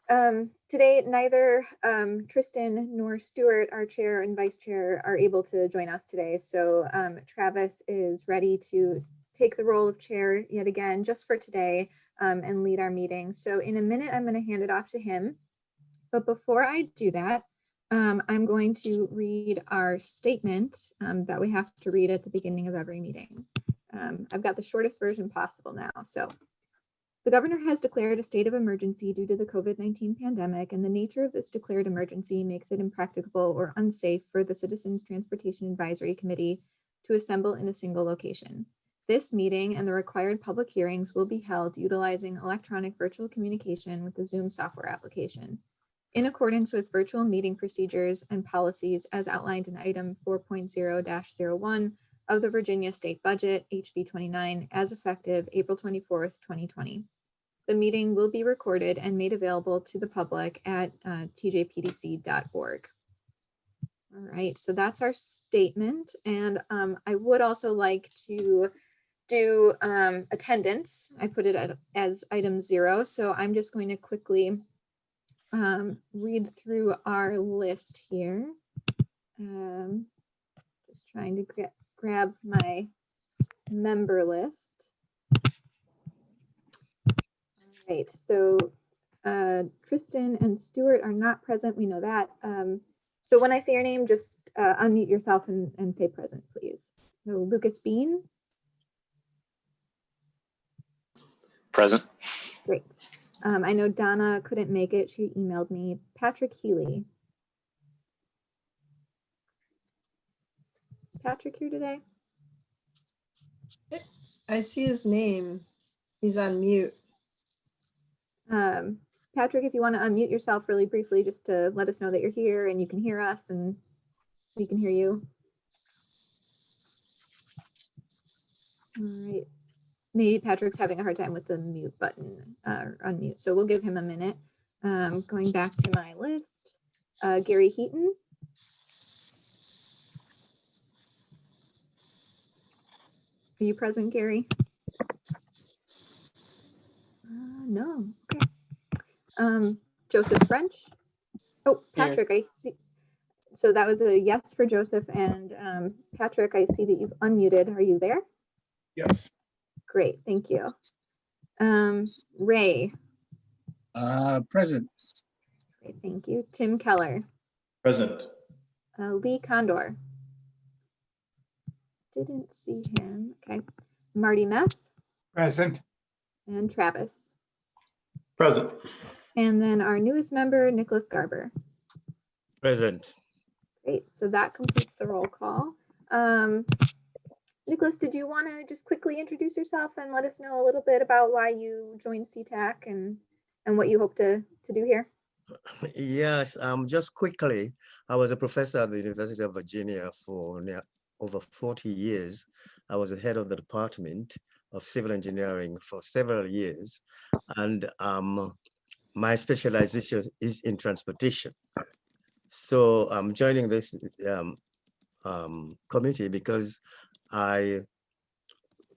Today, neither Tristan nor Stuart, our chair and vice chair, are able to join us today. So Travis is ready to take the role of chair yet again, just for today, and lead our meeting. So in a minute, I'm going to hand it off to him. But before I do that, I'm going to read our statement that we have to read at the beginning of every meeting. I've got the shortest version possible now. So the governor has declared a state of emergency due to the COVID-19 pandemic, and the nature of this declared emergency makes it impracticable or unsafe for the Citizens Transportation Advisory Committee to assemble in a single location. This meeting and the required public hearings will be held utilizing electronic virtual communication with the Zoom software application. In accordance with virtual meeting procedures and policies as outlined in item 4.0-01 of the Virginia State Budget, HB 29, as effective April 24th, 2020. The meeting will be recorded and made available to the public at tjpdc.org. All right, so that's our statement. And I would also like to do attendance. I put it as item 0. So I'm just going to quickly read through our list here. Just trying to grab my member list. All right, so Tristan and Stuart are not present, we know that. So when I say your name, just unmute yourself and say present, please. So Lucas Bean. Present. Great. I know Donna couldn't make it, she emailed me. Patrick Healy. Is Patrick here today? I see his name. He's on mute. Patrick, if you want to unmute yourself really briefly, just to let us know that you're here and you can hear us and we can hear you. All right. Maybe Patrick's having a hard time with the mute button or unmute, so we'll give him a minute. Going back to my list, Gary Heaton. Are you present, Gary? No. Okay. Joseph French. Oh, Patrick, I see. So that was a yes for Joseph, and Patrick, I see that you've unmuted. Are you there? Yes. Great, thank you. Ray. Present. Great, thank you. Tim Keller. Present. Lee Condor. Didn't see him. Okay. Marty Meth. Present. And Travis. Present. And then our newest member, Nicholas Garber. Present. Great, so that completes the roll call. Nicholas, did you want to just quickly introduce yourself and let us know a little bit about why you joined CTAC and what you hope to do here? Yes, just quickly, I was a professor at the University of Virginia for over 40 years. I was the head of the Department of Civil Engineering for several years, and my specialization is in transportation. So I'm joining this committee because I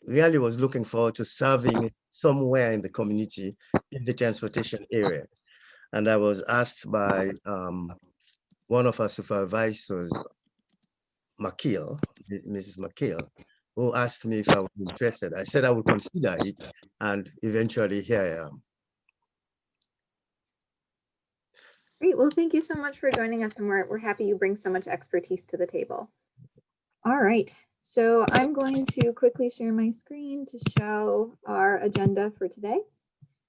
really was looking forward to serving somewhere in the community in the transportation area. And I was asked by one of our supervisors, Mrs. McKeel, who asked me if I was interested. I said I would consider it, and eventually here I am. Great, well, thank you so much for joining us, and we're happy you bring so much expertise to the table. All right, so I'm going to quickly share my screen to show our agenda for today,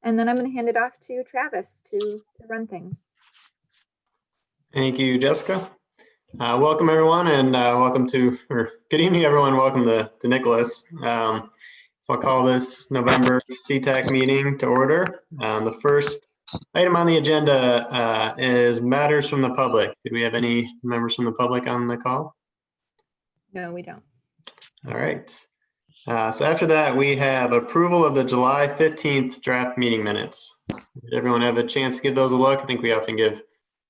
and then I'm going to hand it off to Travis to run things. Thank you, Jessica. Welcome everyone, and good evening everyone. Welcome to Nicholas. So I'll call this November CTAC meeting to order. The first item on the agenda is matters from the public. Did we have any members from the public on the call? No, we don't. All right. So after that, we have approval of the July 15th draft meeting minutes. Did everyone have a chance to give those a look? I think we often give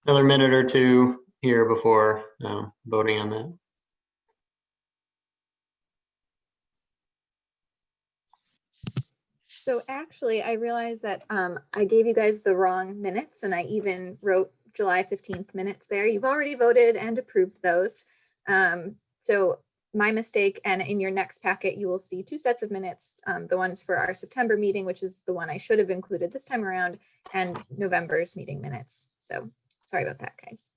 another minute or two here before voting on that. So actually, I realized that I gave you guys the wrong minutes, and I even wrote July 15th minutes there. You've already voted and approved those. So my mistake, and in your next packet, you will see two sets of minutes, the ones for our September meeting, which is the one I should have included this time around, and November's meeting minutes. So sorry about that, guys.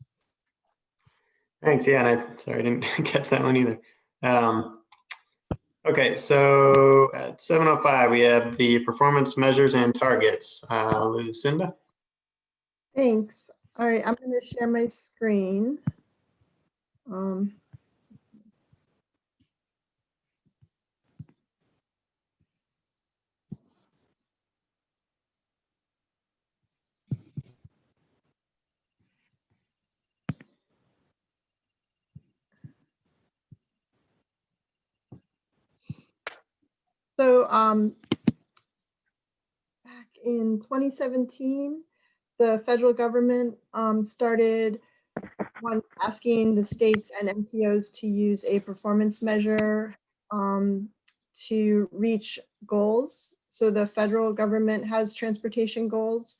Thanks. Yeah, and sorry, I didn't catch that one either. Okay, so at 7:05, we have the performance measures and targets. Lucinda? Thanks. All right, I'm going to share my screen. So back in 2017, the federal government started asking the states and MPOs to use a performance measure to reach goals. So the federal government has transportation goals,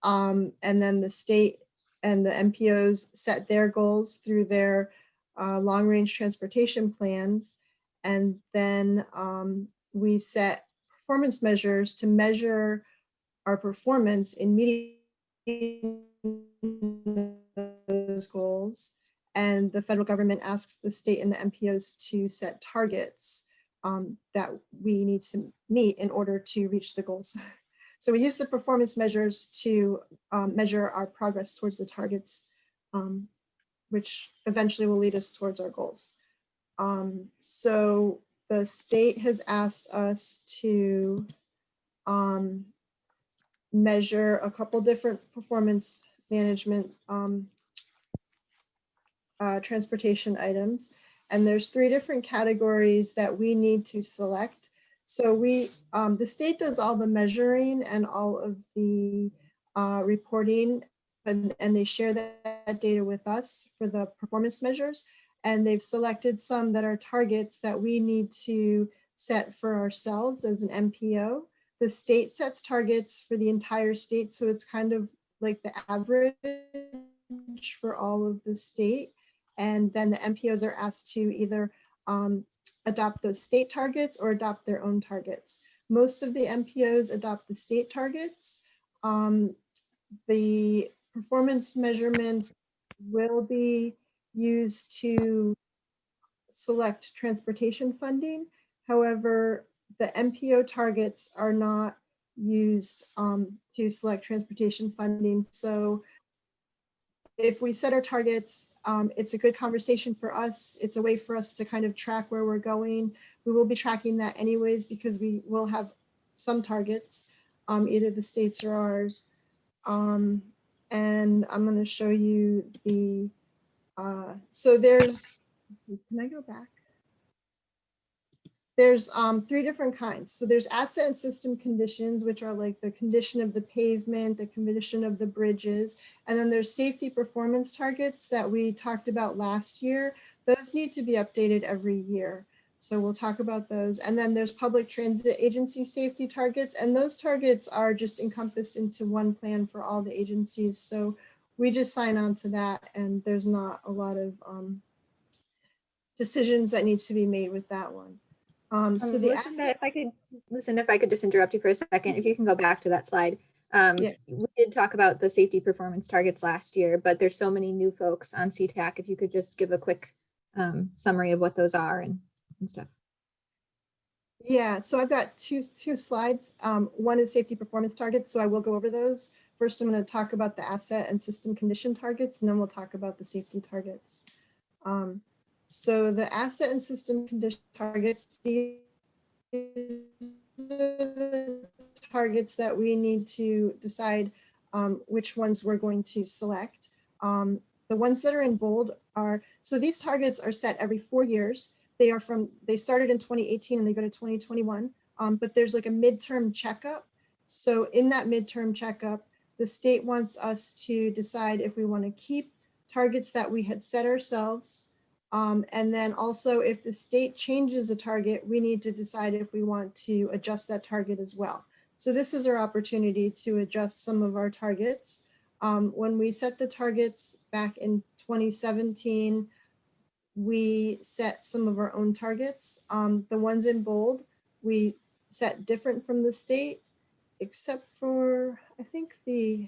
and then the state and the MPOs set their goals through their long-range transportation plans. And then we set performance measures to measure our performance in meeting those goals. And the federal government asks the state and the MPOs to set targets that we need to meet in order to reach the goals. So we use the performance measures to measure our progress towards the targets, which eventually will lead us towards our goals. So the state has asked us to measure a couple different performance management transportation items. And there's 3 different categories that we need to select. So the state does all the measuring and all of the reporting, and they share that data with us for the performance measures. And they've selected some that are targets that we need to set for ourselves as an MPO. The state sets targets for the entire state, so it's kind of like the average for all of the state. And then the MPOs are asked to either adopt those state targets or adopt their own targets. Most of the MPOs adopt the state targets. The performance measurements will be used to select transportation funding. However, the MPO targets are not used to select transportation funding. So if we set our targets, it's a good conversation for us. It's a way for us to kind of track where we're going. We will be tracking that anyways because we will have some targets, either the states or ours. And I'm going to show you the, so there's, can I go back? There's 3 different kinds. So there's asset and system conditions, which are like the condition of the pavement, the condition of the bridges. And then there's safety performance targets that we talked about last year. Those need to be updated every year. So we'll talk about those. And then there's public transit agency safety targets. And those targets are just encompassed into one plan for all the agencies. So we just sign on to that. And there's not a lot of decisions that need to be made with that one. So the Lucinda, if I could just interrupt you for a second, if you can go back to that slide. Yeah. We did talk about the safety performance targets last year, but there's so many new folks on CTAC. If you could just give a quick summary of what those are and stuff. Yeah, so I've got two slides. One is safety performance targets, so I will go over those. First, I'm going to talk about the asset and system condition targets, and then we'll talk about the safety targets. So the asset and system condition targets, these are the targets that we need to decide which ones we're going to select. The ones that are in bold are, so these targets are set every 4 years. They started in 2018 and they go to 2021, but there's like a midterm checkup. So in that midterm checkup, the state wants us to decide if we want to keep targets that we had set ourselves. And then also if the state changes a target, we need to decide if we want to adjust that target as well. So this is our opportunity to adjust some of our targets. When we set the targets back in 2017, we set some of our own targets. The ones in bold, we set different from the state, except for, I think so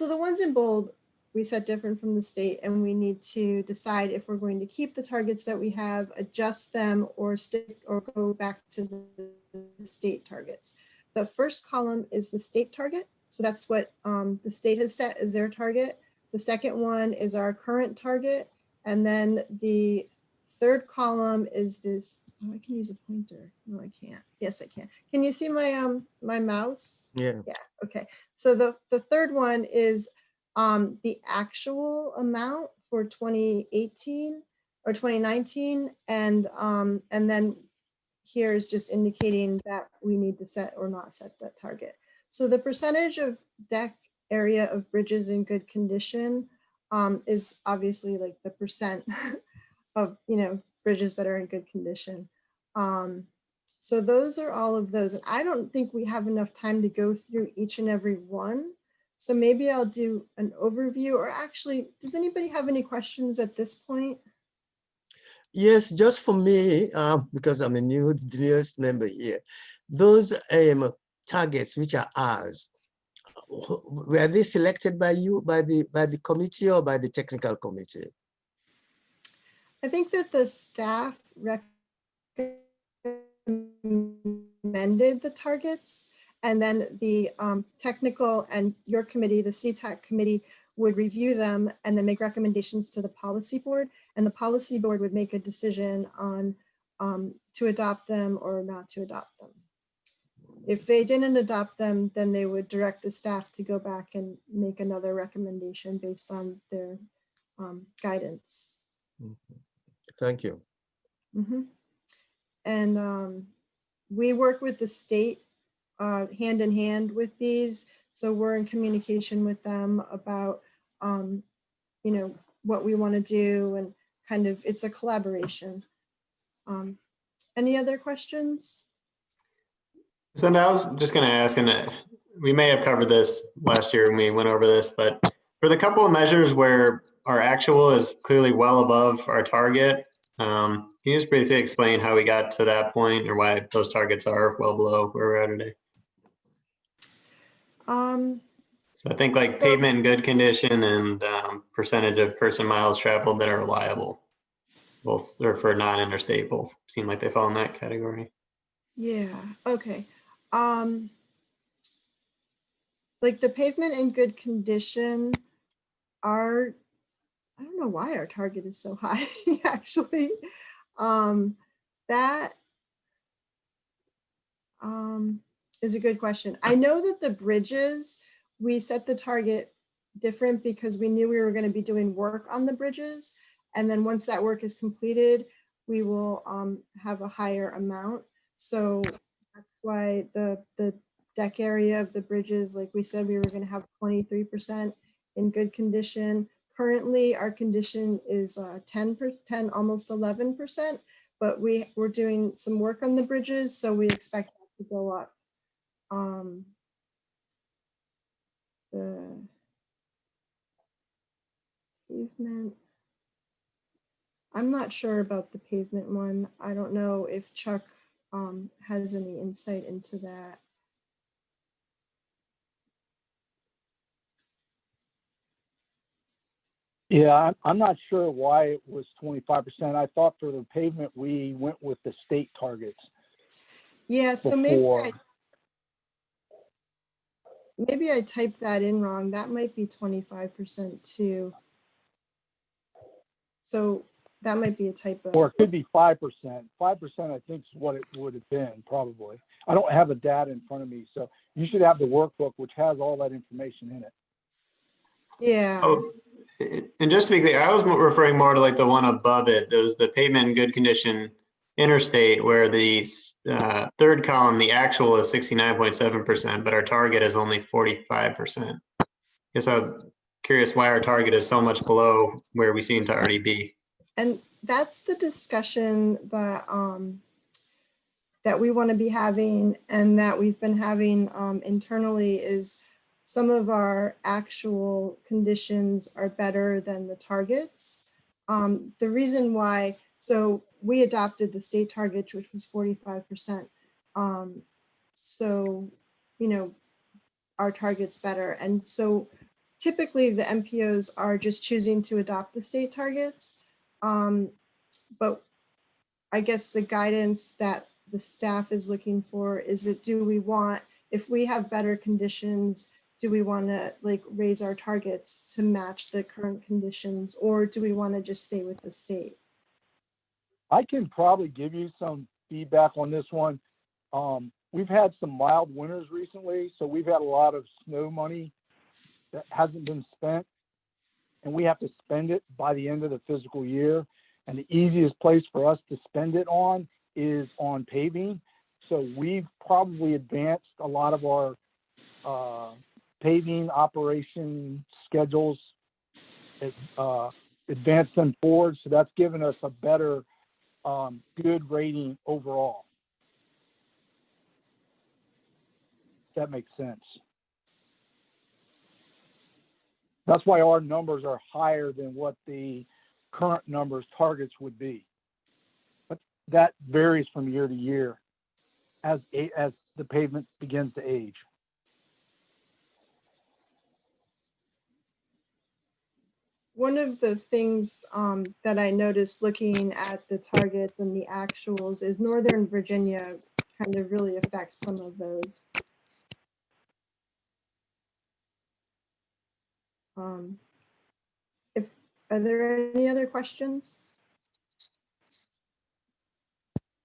the ones in bold, we set different from the state, and we need to decide if we're going to keep the targets that we have, adjust them, or stick or go back to the state targets. The first column is the state target. So that's what the state has set as their target. The second one is our current target. And then the third column is this, oh, I can use a pointer. No, I can't. Yes, I can. Can you see my my mouse? Yeah. Yeah, okay. So the third one is the actual amount for 2018 or 2019. And then here is just indicating that we need to set or not set that target. So the percentage of deck area of bridges in good condition is obviously like the percent of, bridges that are in good condition. So those are all of those. And I don't think we have enough time to go through each and every one. So maybe I'll do an overview, or actually, does anybody have any questions at this point? Yes, just for me, because I'm a newest member here, those targets which are ours, were they selected by you, by the committee, or by the technical committee? I think that the staff recommended the targets, and then the technical and your committee, the CTAC committee, would review them and then make recommendations to the policy board, and the policy board would make a decision on to adopt them or not to adopt them. If they didn't adopt them, then they would direct the staff to go back and make another recommendation based on their guidance. Thank you. Mm-hmm. And we work with the state hand in hand with these. So we're in communication with them about, what we want to do, and kind of, it's a collaboration. Any other questions? So now I was just going to ask, and we may have covered this last year when we went over this, but for the couple of measures where our actual is clearly well above our target, can you just briefly explain how we got to that point, or why those targets are well below where we're at today? So I think like pavement in good condition and percentage of person miles traveled that are reliable, both are for non-interstate, both seem like they fall in that category. Yeah, okay. Like the pavement in good condition I don't know why our target is so high, actually. That is a good question. I know that the bridges, we set the target different because we knew we were going to be doing work on the bridges. And then once that work is completed, we will have a higher amount. So that's why the deck area of the bridges, like we said, we were going to have 23% in good condition. Currently, our condition is 10%, almost 11%, but we're doing some work on the bridges, so we expect that to go up. The pavement, I'm not sure about the pavement one. I don't know if Chuck has any insight into that. Yeah, I'm not sure why it was 25%. I thought for the pavement, we went with the state targets. Yeah, so before. maybe I typed that in wrong. That might be 25% too. So that might be a typo. Or it could be 5%. 5%, I think, is what it would have been, probably. I don't have the data in front of me, so you should have the workbook, which has all that information in it. Yeah. Oh, and just to be clear, I was referring more to like the one above it. There's the pavement in good condition interstate, where the third column, the actual is 69.7%, but our target is only 45%. Guess I'm curious why our target is so much below where we seem to already be. And that's the discussion that that we want to be having and that we've been having internally is some of our actual conditions are better than the targets. The reason why, so we adopted the state target, which was 45%. So, you know, our target's better. And so typically the MPOs are just choosing to adopt the state targets. But I guess the guidance that the staff is looking for is it, do we want, if we have better conditions, do we want to like raise our targets to match the current conditions, or do we want to just stay with the state? I can probably give you some feedback on this one. We've had some mild winters recently, so we've had a lot of snow money that hasn't been spent, and we have to spend it by the end of the fiscal year. And the easiest place for us to spend it on is on paving. So we've probably advanced a lot of our paving operation schedules, advanced them forward. So that's given us a better, good rating overall. If that makes sense. That's why our numbers are higher than what the current numbers targets would be. But that varies from year to year as the pavement begins to age. One of the things that I noticed looking at the targets and the actuals is Northern Virginia kind of really affects some of those. Are there any other questions?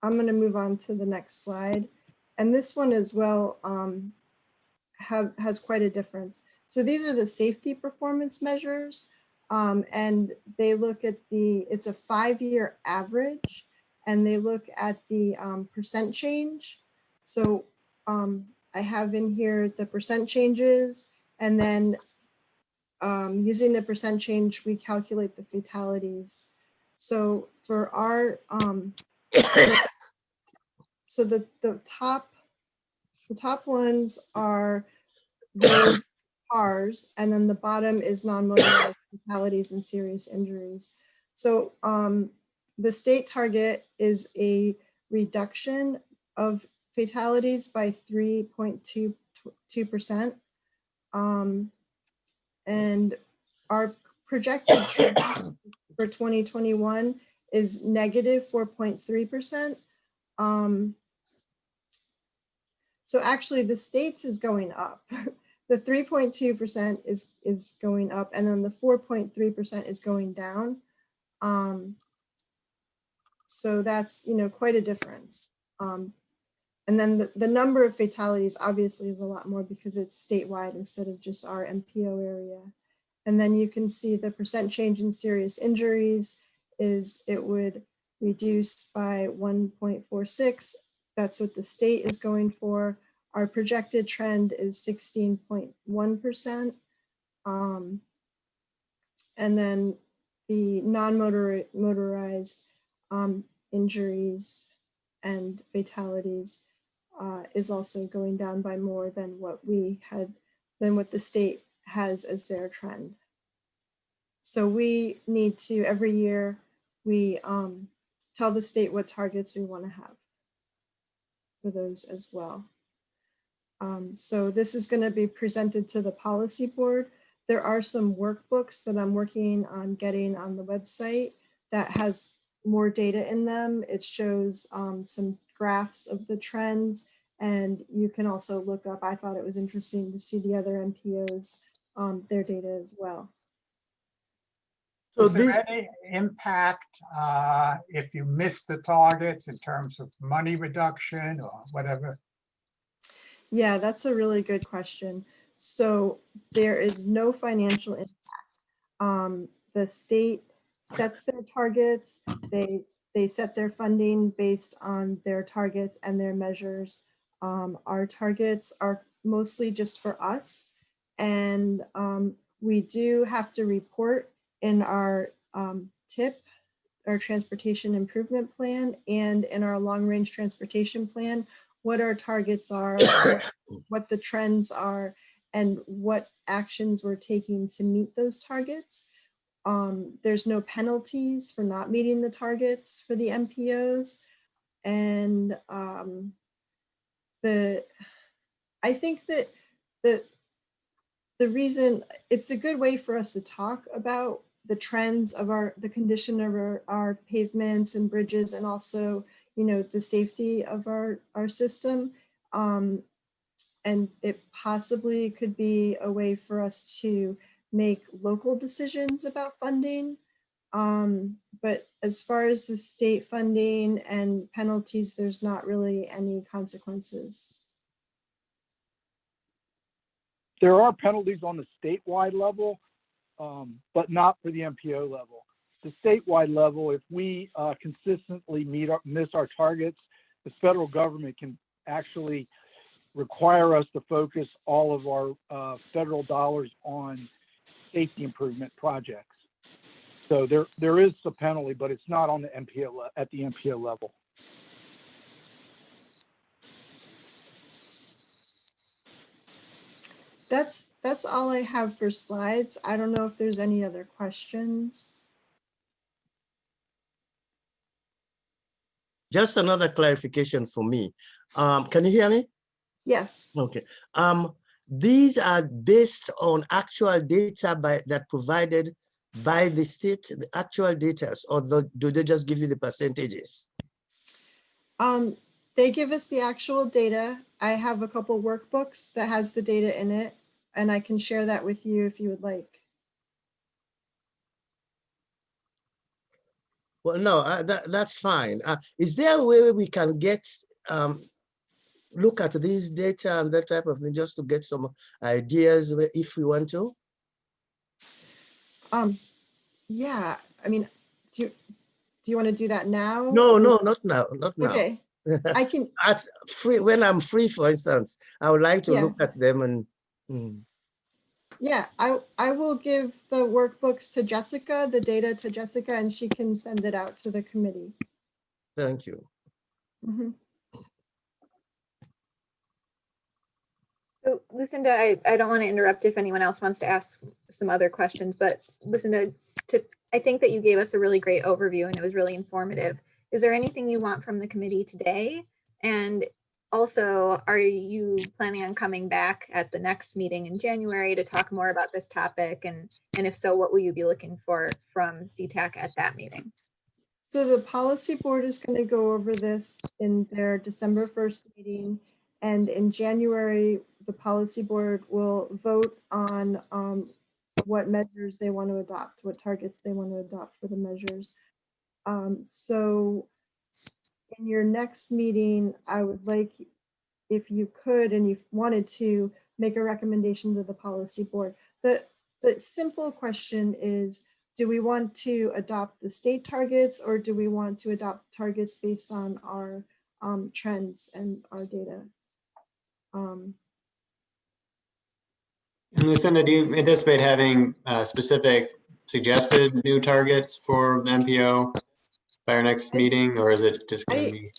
I'm going to move on to the next slide. And this one as well has quite a difference. So these are the safety performance measures. And they look at it's a 5-year average, and they look at the percent change. So I have in here the percent changes, and then using the percent change, we calculate the fatalities. So for our, so the top ones are road cars, and then the bottom is non-motorized fatalities and serious injuries. So the state target is a reduction of fatalities by 3.22%. And our projected trend for 2021 is negative 4.3%. So actually the state's is going up. The 3.2% is going up, and then the 4.3% is going down. So that's, you know, quite a difference. And then the number of fatalities obviously is a lot more because it's statewide instead of just our MPO area. And then you can see the percent change in serious injuries is it would reduce by 1.46. That's what the state is going for. Our projected trend is 16.1%. And then the non-motorized injuries and fatalities is also going down by more than what the state has as their trend. So we need to, every year, we tell the state what targets we want to have for those as well. So this is going to be presented to the policy board. There are some workbooks that I'm working on getting on the website that has more data in them. It shows some graphs of the trends, and you can also look up, I thought it was interesting to see the other MPOs, their data as well. So is there any impact if you miss the targets in terms of money reduction or whatever? Yeah, that's a really good question. So there is no financial impact. The state sets their targets. They set their funding based on their targets and their measures. Our targets are mostly just for us. And we do have to report in our TIP our transportation improvement plan and in our long-range transportation plan, what our targets are, what the trends are, and what actions we're taking to meet those targets. There's no penalties for not meeting the targets for the MPOs. And I think that the reason it's a good way for us to talk about the trends of the condition of our pavements and bridges, and also, you know, the safety of our system. And it possibly could be a way for us to make local decisions about funding. But as far as the state funding and penalties, there's not really any consequences. There are penalties on the statewide level, but not for the MPO level. The statewide level, if we consistently miss our targets, the federal government can actually require us to focus all of our federal dollars on safety improvement projects. So there is a penalty, but it's not on the MPO at the MPO level. That's all I have for slides. I don't know if there's any other questions. Just another clarification for me. Can you hear me? Yes. Okay. These are based on actual data that provided by the state, the actual data, or do they just give you the percentages? They give us the actual data. I have a couple workbooks that has the data in it, and I can share that with you if you would like. Well, no, that's fine. Is there a way we can get look at these data and that type of thing just to get some ideas if we want to? Yeah, I mean, do you want to do that now? No, not now, not now. Okay, I can. When I'm free, for instance, I would like to Yeah. look at them and. Yeah, I will give the workbooks to Jessica, the data to Jessica, and she can send it out to the committee. Thank you. Mm-hmm. So Lucinda, I don't want to interrupt if anyone else wants to ask some other questions, but Lucinda, I think that you gave us a really great overview and it was really informative. Is there anything you want from the committee today? And also, are you planning on coming back at the next meeting in January to talk more about this topic? And if so, what will you be looking for from CTAC at that meeting? So the policy board is going to go over this in their December 1st meeting. And in January, the policy board will vote on what measures they want to adopt, what targets they want to adopt for the measures. So in your next meeting, I would like, if you could and you wanted to, make a recommendation to the policy board. The simple question is, do we want to adopt the state targets, or do we want to adopt targets based on our trends and our data? And Lucinda, do you anticipate having specific suggested new targets for the MPO by our next meeting, or is it just going to be?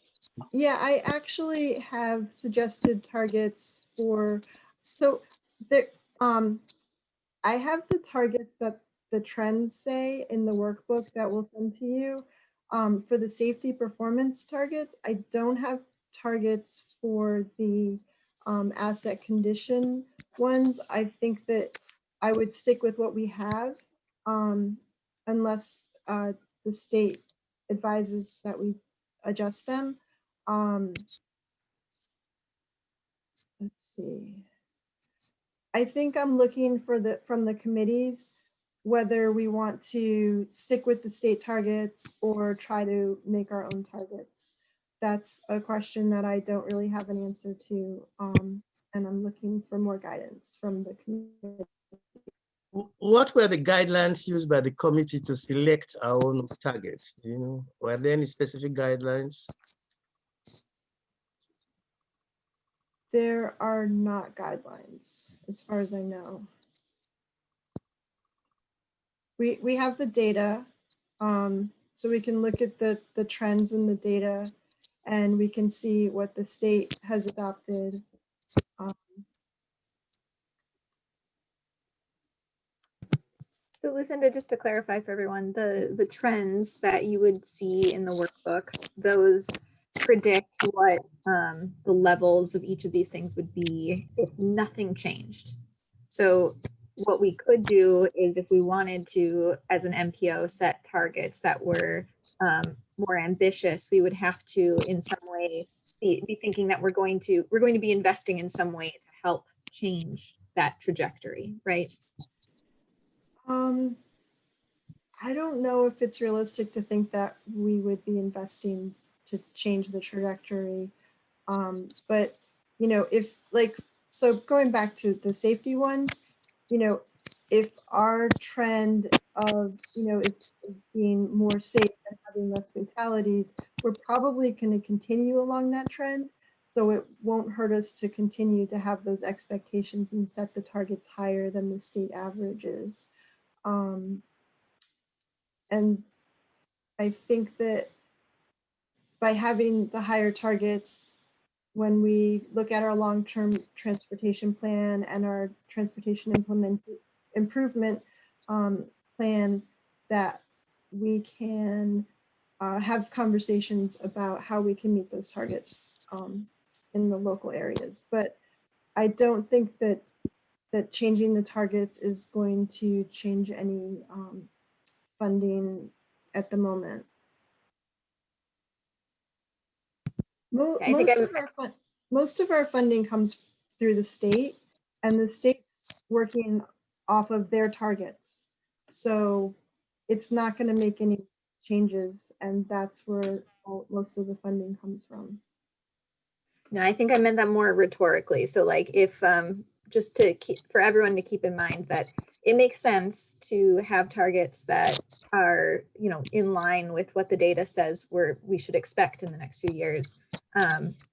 Yeah, I actually have suggested targets for, so there, I have the targets that the trends say in the workbook that we'll send to you. For the safety performance targets, I don't have targets for the asset condition ones. I think that I would stick with what we have unless the state advises that we adjust them. Let's see. I think I'm looking for from the committees whether we want to stick with the state targets or try to make our own targets. That's a question that I don't really have an answer to, and I'm looking for more guidance from the committee. What were the guidelines used by the committee to select our own targets? Do you know, were there any specific guidelines? There are not guidelines, as far as I know. We have the data. So we can look at the trends in the data and we can see what the state has adopted. So Lucinda, just to clarify for everyone, the trends that you would see in the workbooks, those predict what the levels of each of these things would be if nothing changed. So what we could do is if we wanted to, as an MPO, set targets that were more ambitious, we would have to in some way be thinking that we're going to be investing in some way to help change that trajectory, right? I don't know if it's realistic to think that we would be investing to change the trajectory. But, you know, if like, so going back to the safety ones, you know, if our trend of, you know, is being more safe and having less fatalities, we're probably going to continue along that trend. So it won't hurt us to continue to have those expectations and set the targets higher than the state averages. And I think that by having the higher targets, when we look at our long-term transportation plan and our transportation improvement plan, that we can have conversations about how we can meet those targets in the local areas. But I don't think that changing the targets is going to change any funding at the moment. Most of our funding comes through the state, and the state's working off of their targets. So it's not going to make any changes, and that's where most of the funding comes from. No, I think I meant that more rhetorically. So like if just to keep for everyone to keep in mind that it makes sense to have targets that are, you know, in line with what the data says we should expect in the next few years,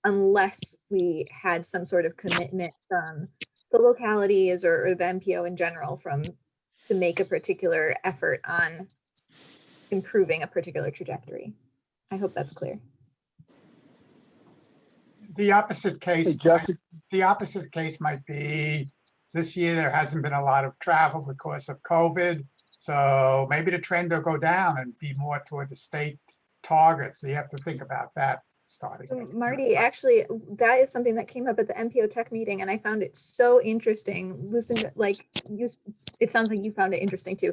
unless we had some sort of commitment from the localities or the MPO in general to make a particular effort on improving a particular trajectory. I hope that's clear. The opposite case, Hey, Jessica. the opposite case might be this year there hasn't been a lot of travel because of COVID. So maybe the trend will go down and be more toward the state targets. So you have to think about that starting. So Marty, actually, that is something that came up at the MPO Tech meeting, and I found it so interesting. Listen, like it sounds like you found it interesting too.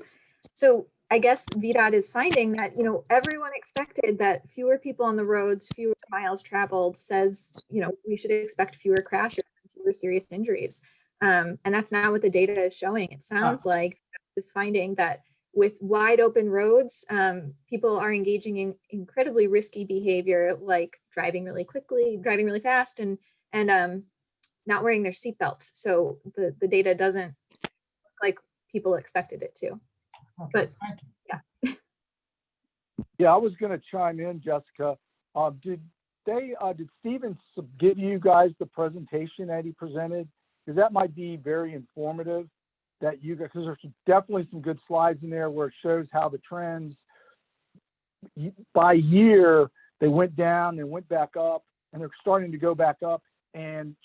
So I guess VDOT is finding that, you know, everyone expected that fewer people on the roads, fewer miles traveled says, you know, we should expect fewer crashes, fewer serious injuries. And that's not what the data is showing. It sounds like is finding that with wide open roads, people are engaging in incredibly risky behavior, like driving really quickly, driving really fast, and not wearing their seatbelts. So the data doesn't look like people expected it to. But yeah. Yeah, I was going to chime in, Jessica. Did Stephen give you guys the presentation that he presented? Because that might be very informative. That you guys, because there's definitely some good slides in there where it shows how the trends by year they went down, they went back up, and they're starting to go back up. And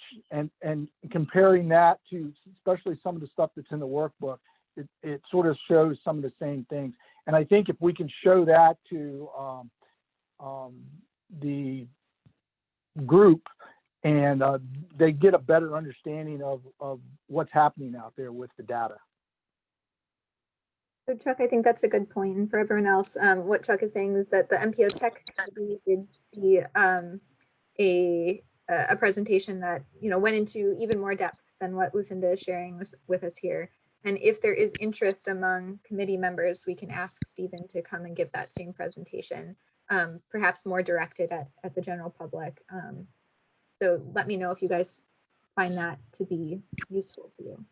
comparing that to especially some of the stuff that's in the workbook, it sort of shows some of the same things. And I think if we can show that to the group, and they get a better understanding of what's happening out there with the data. So Chuck, I think that's a good point. And for everyone else, what Chuck is saying is that the MPO Tech did see a presentation that, you know, went into even more depth than what Lucinda is sharing with us here. And if there is interest among committee members, we can ask Stephen to come and give that same presentation, perhaps more directed at the general public. So let me know if you guys find that to be useful to you.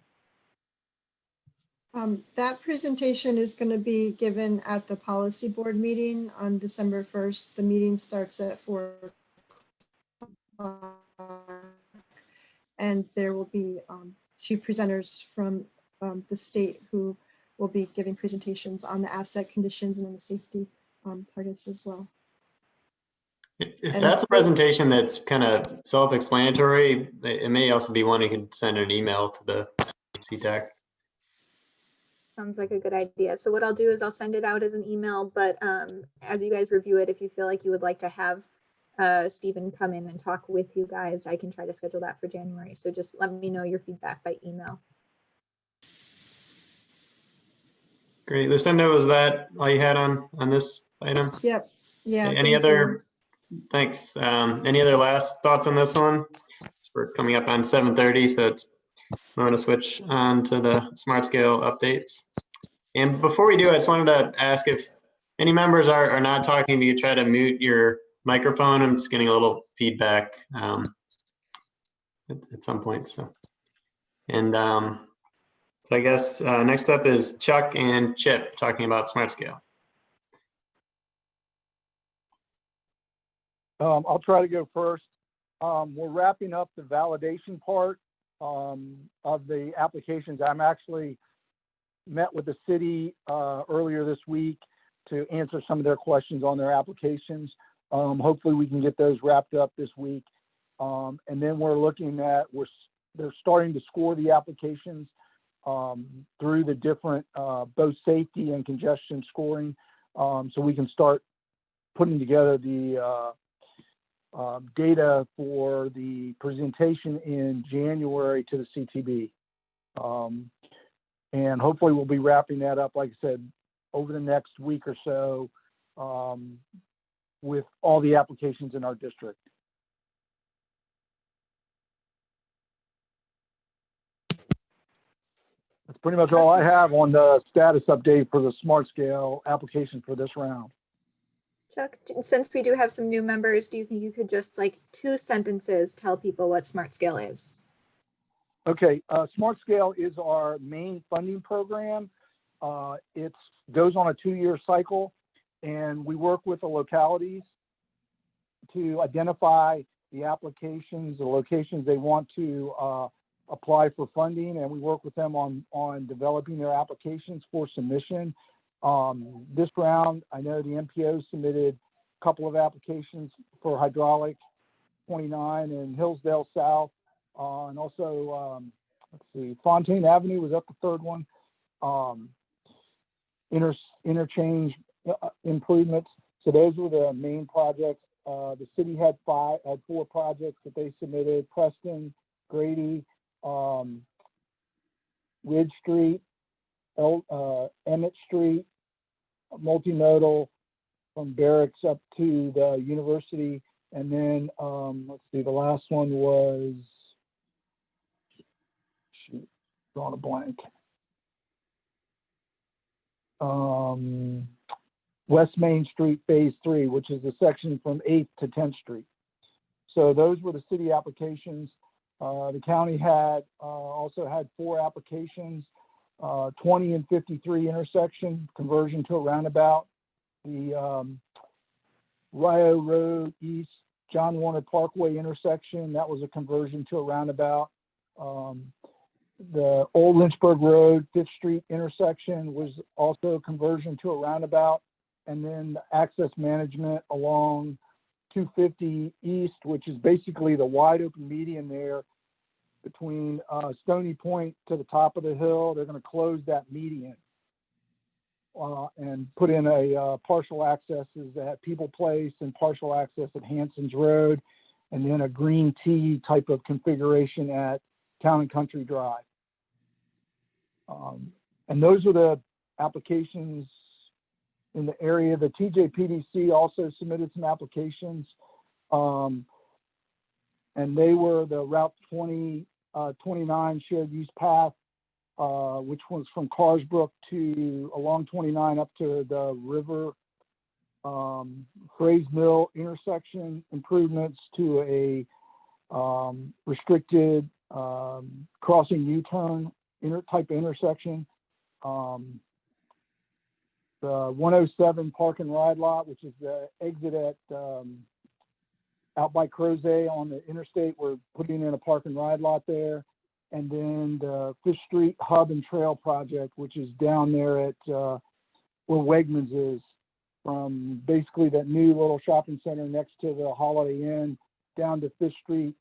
That presentation is going to be given at the policy board meeting on December 1st. The meeting starts at 4 o'clock, and there will be 2 presenters from the state who will be giving presentations on the asset conditions and then the safety targets as well. If And that's a those- presentation that's kind of self-explanatory, it may also be one you could send an email to the CTAC. Sounds like a good idea. So what I'll do is I'll send it out as an email, but as you guys review it, if you feel like you would like to have Stephen come in and talk with you guys, I can try to schedule that for January. So just let me know your feedback by email. Great. Lucinda, was that all you had on this item? Yep. Yeah. Any thank you. other, thanks. Any other last thoughts on this one? We're coming up on 7:30, so I'm going to switch on to the smart scale updates. And before we do, I just wanted to ask if any members are not talking, you could try to mute your microphone. I'm just getting a little feedback at some point. So, and so I guess next up is Chuck and Chip talking about smart scale. I'll try to go first. We're wrapping up the validation part of the applications. I'm actually met with the city earlier this week to answer some of their questions on their applications. Hopefully we can get those wrapped up this week. And then we're looking at, they're starting to score the applications through the different both safety and congestion scoring. So we can start putting together the data for the presentation in January to the CTB. And hopefully we'll be wrapping that up, like I said, over the next week or so with all the applications in our district. That's pretty much all I have on the status update for the smart scale application for this round. Chuck, since we do have some new members, do you think you could just like 2 sentences tell people what smart scale is? Okay, Smart Scale is our main funding program. It goes on a 2-year cycle, and we work with the localities to identify the applications, the locations they want to apply for funding, and we work with them on developing their applications for submission. This round, I know the MPO submitted a couple of applications for hydraulic 29 and Hillsdale South. And also, let's see, Fontaine Avenue was up the third one. Interchange improvements. So those were the main projects. The city had 4 projects that they submitted: Preston, Grady, Ridge Street, Emmett Street, multimodal from Barracks up to the university. And then, let's see, the last one was, drawing a blank. West Main Street Phase 3, which is the section from 8th to 10th Street. So those were the city applications. The county had also had 4 applications, 20 and 53 intersection, conversion to a roundabout. The Rio Road East, John Warner Parkway intersection, that was a conversion to a roundabout. The Old Lynchburg Road, 5th Street intersection was also a conversion to a roundabout. And then the access management along 250 East, which is basically the wide open median there between Stony Point to the top of the hill. They're going to close that median and put in a partial accesses at People Place and partial access at Hanson's Road, and then a green T type of configuration at Town and Country Drive. And those are the applications in the area. The TJPDC also submitted some applications, and they were the Route 29 shared use path, which was from Carsbrook to along 29 up to the river, Frays Mill intersection improvements to a restricted crossing U-turn type of intersection. The 107 Park and Ride lot, which is the exit at out by Crozet on the interstate. We're putting in a park and ride lot there. And then the Fish Street Hub and Trail project, which is down there at where Wegmans is, from basically that new little shopping center next to the Holiday Inn down to Fifth Street,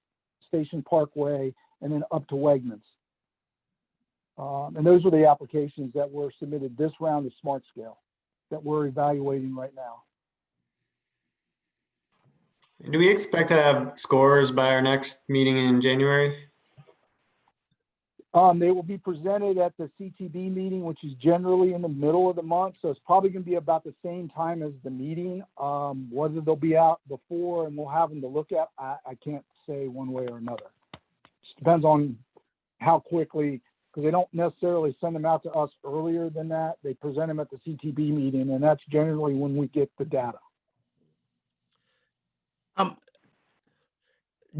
Station Parkway, and then up to Wegmans. And those are the applications that were submitted this round of Smart Scale that we're evaluating right now. Do we expect to have scores by our next meeting in January? They will be presented at the CTB meeting, which is generally in the middle of the month. So it's probably going to be about the same time as the meeting. Whether they'll be out before and we'll have them to look at, I can't say one way or another. It depends on how quickly, because they don't necessarily send them out to us earlier than that. They present them at the CTB meeting, and that's generally when we get the data.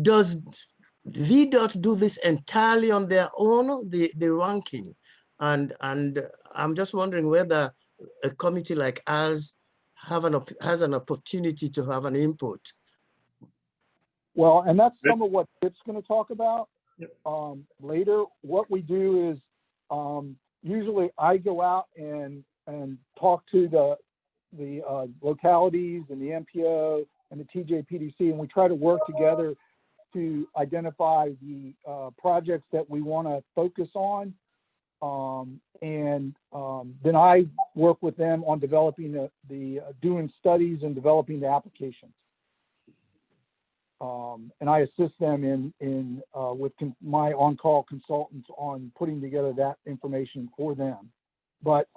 Does VDOT do this entirely on their own, the ranking? And I'm just wondering whether a committee like ours has an opportunity to have an input. Well, and that's some of what Chip's going to talk about later. What we do is usually I go out and talk to the localities and the MPO and the TJPDC, and we try to work together to identify the projects that we want to focus on. Then I work with them on developing doing studies and developing the applications. And I assist them with my on-call consultants on putting together that information for them. But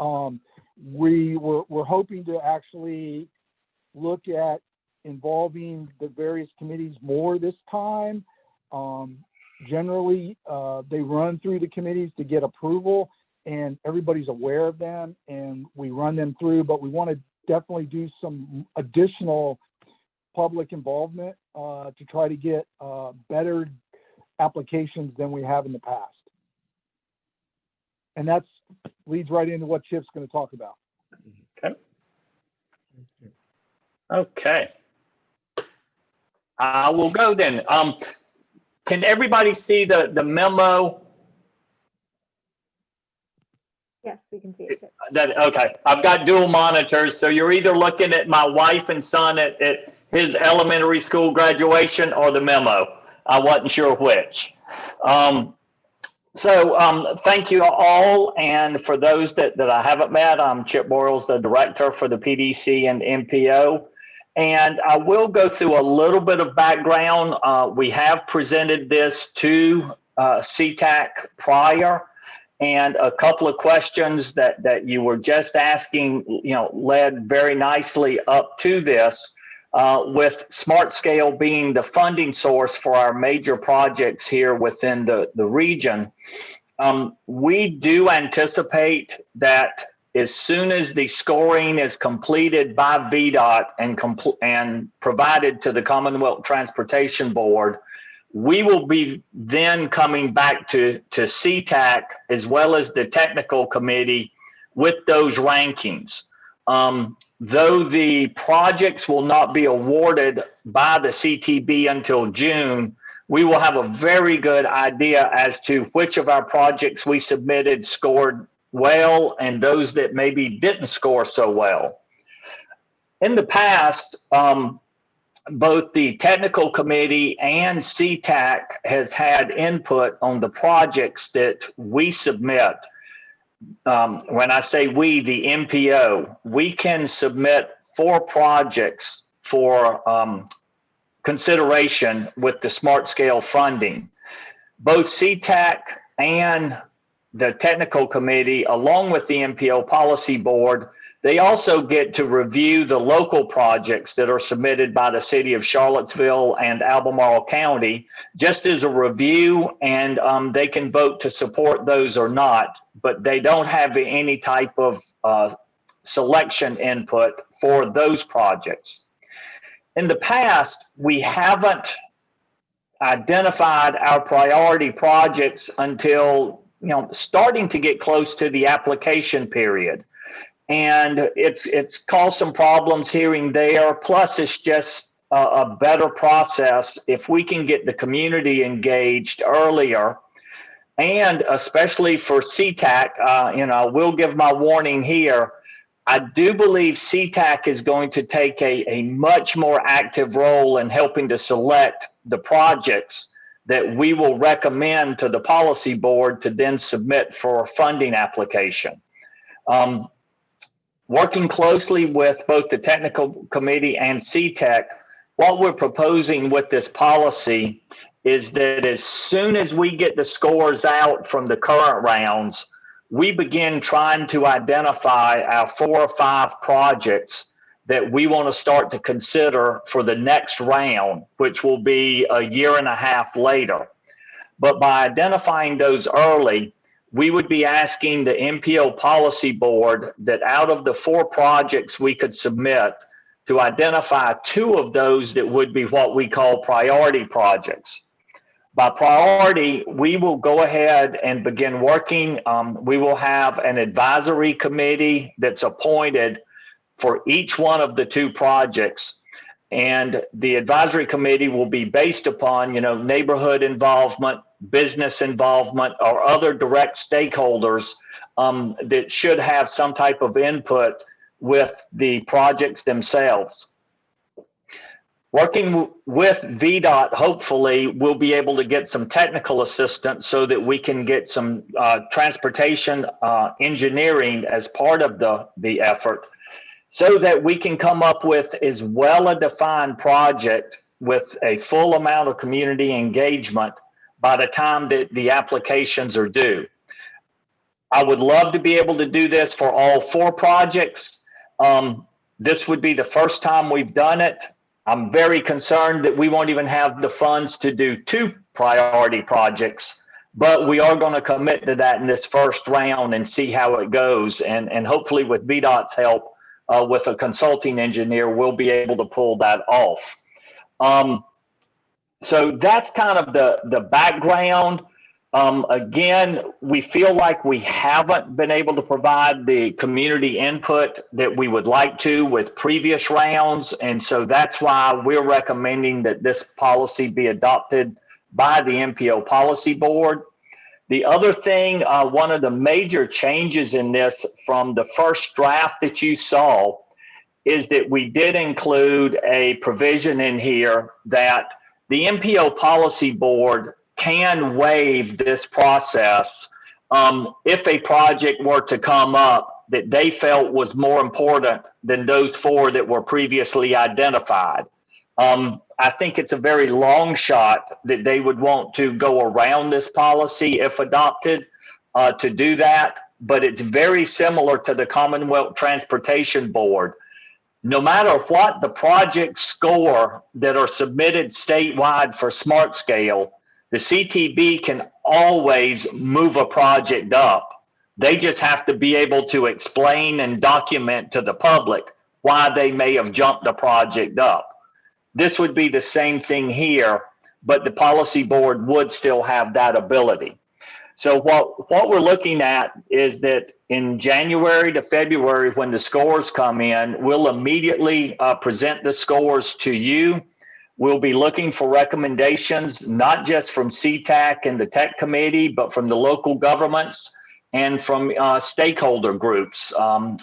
we're hoping to actually look at involving the various committees more this time. Generally, they run through the committees to get approval, and everybody's aware of them, and we run them through, but we want to definitely do some additional public involvement to try to get better applications than we have in the past. And that leads right into what Chip's going to talk about. Okay. Okay. I will go then. Can everybody see the memo? Yes, we can see it. Chip. Okay, I've got dual monitors, so you're either looking at my wife and son at his elementary school graduation or the memo. I wasn't sure which. Thank you all, and for those that I haven't met, I'm Chip Boyles, the director for the PDC and MPO. And I will go through a little bit of background. We have presented this to CTAC prior, and a couple of questions that you were just asking, led very nicely up to this, with Smart Scale being the funding source for our major projects here within the region. We do anticipate that as soon as the scoring is completed by VDOT and provided to the Commonwealth Transportation Board, we will be then coming back to CTAC as well as the technical committee with those rankings. Though the projects will not be awarded by the CTB until June, we will have a very good idea as to which of our projects we submitted scored well and those that maybe didn't score so well. In the past, both the technical committee and CTAC has had input on the projects that we submit. When I say we, the MPO, we can submit 4 projects for consideration with the Smart Scale funding. Both CTAC and the technical committee, along with the MPO Policy Board, they also get to review the local projects that are submitted by the City of Charlottesville and Albemarle County, just as a review, and they can vote to support those or not, but they don't have any type of selection input for those projects. In the past, we haven't identified our priority projects until starting to get close to the application period. And it's caused some problems here and there. Plus, it's just a better process if we can get the community engaged earlier. And especially for CTAC, we'll give my warning here. I do believe CTAC is going to take a much more active role in helping to select the projects that we will recommend to the policy board to then submit for a funding application. Working closely with both the technical committee and CTAC, what we're proposing with this policy is that as soon as we get the scores out from the current rounds, we begin trying to identify our 4 or 5 projects that we want to start to consider for the next round, which will be a year and a half later. But by identifying those early, we would be asking the MPO Policy Board that out of the 4 projects we could submit, to identify 2 of those that would be what we call priority projects. By priority, we will go ahead and begin working. We will have an advisory committee that's appointed for each one of the 2 projects. And the advisory committee will be based upon, neighborhood involvement, business involvement, or other direct stakeholders that should have some type of input with the projects themselves. Working with VDOT, hopefully, we'll be able to get some technical assistance so that we can get some transportation engineering as part of the effort, so that we can come up with as well a defined project with a full amount of community engagement by the time that the applications are due. I would love to be able to do this for all 4 projects. This would be the first time we've done it. I'm very concerned that we won't even have the funds to do 2 priority projects, but we are going to commit to that in this first round and see how it goes. And hopefully with VDOT's help, with a consulting engineer, we'll be able to pull that off. So that's kind of the background. Again, we feel like we haven't been able to provide the community input that we would like to with previous rounds. And so that's why we're recommending that this policy be adopted by the MPO Policy Board. The other thing, one of the major changes in this from the first draft that you saw is that we did include a provision in here that the MPO Policy Board can waive this process if a project were to come up that they felt was more important than those 4 that were previously identified. I think it's a very long shot that they would want to go around this policy if adopted to do that, but it's very similar to the Commonwealth Transportation Board. No matter what the project score that are submitted statewide for smart scale, the CTB can always move a project up. They just have to be able to explain and document to the public why they may have jumped a project up. This would be the same thing here, but the policy board would still have that ability. So what we're looking at is that in January to February, when the scores come in, we'll immediately present the scores to you. We'll be looking for recommendations, not just from CTAC and the tech committee, but from the local governments and from stakeholder groups,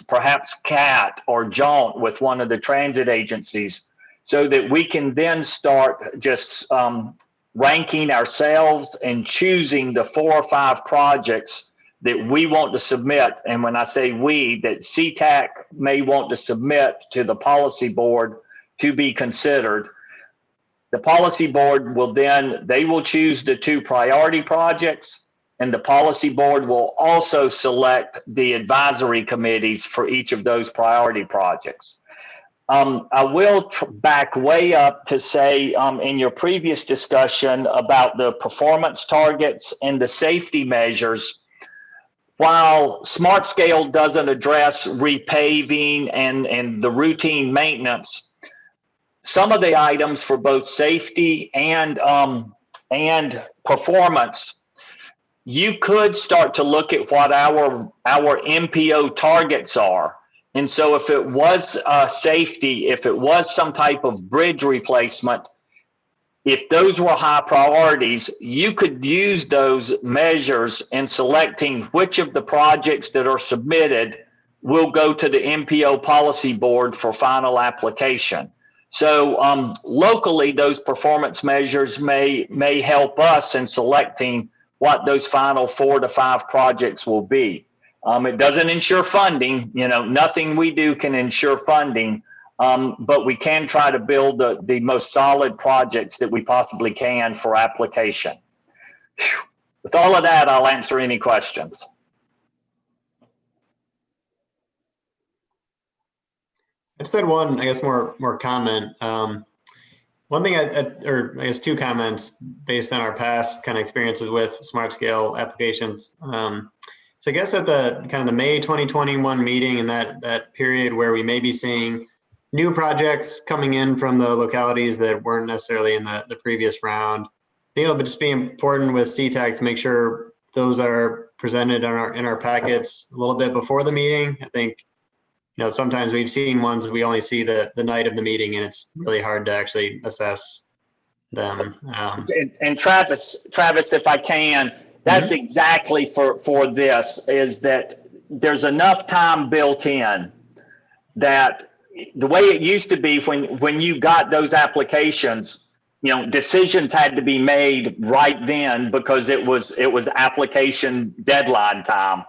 perhaps CAT or JAUNT with one of the transit agencies, so that we can then start just ranking ourselves and choosing the 4 or 5 projects that we want to submit. And when I say we, that CTAC may want to submit to the policy board to be considered. The policy board will then, they will choose the 2 priority projects, and the policy board will also select the advisory committees for each of those priority projects. I will back way up to say in your previous discussion about the performance targets and the safety measures, while smart scale doesn't address repaving and the routine maintenance, some of the items for both safety and performance, you could start to look at what our MPO targets are. And so if it was safety, if it was some type of bridge replacement, if those were high priorities, you could use those measures in selecting which of the projects that are submitted will go to the MPO Policy Board for final application. So locally, those performance measures may help us in selecting what those final 4 to 5 projects will be. It doesn't ensure funding, nothing we do can ensure funding, but we can try to build the most solid projects that we possibly can for application. Whew. With all of that, I'll answer any questions. I just had one, I guess, more comment. One thing, or I guess 2 comments based on our past kind of experiences with smart scale applications. So I guess at the kind of the May 2021 meeting and that period where we may be seeing new projects coming in from the localities that weren't necessarily in the previous round, I think it'll just be important with CTAC to make sure those are presented in our packets a little bit before the meeting. I think, sometimes we've seen ones we only see the night of the meeting, and it's really hard to actually assess them. And Travis, if I can, that's exactly for this, is that there's enough time built in that the way it used to be when you got those applications, decisions had to be made right then because it was application deadline time.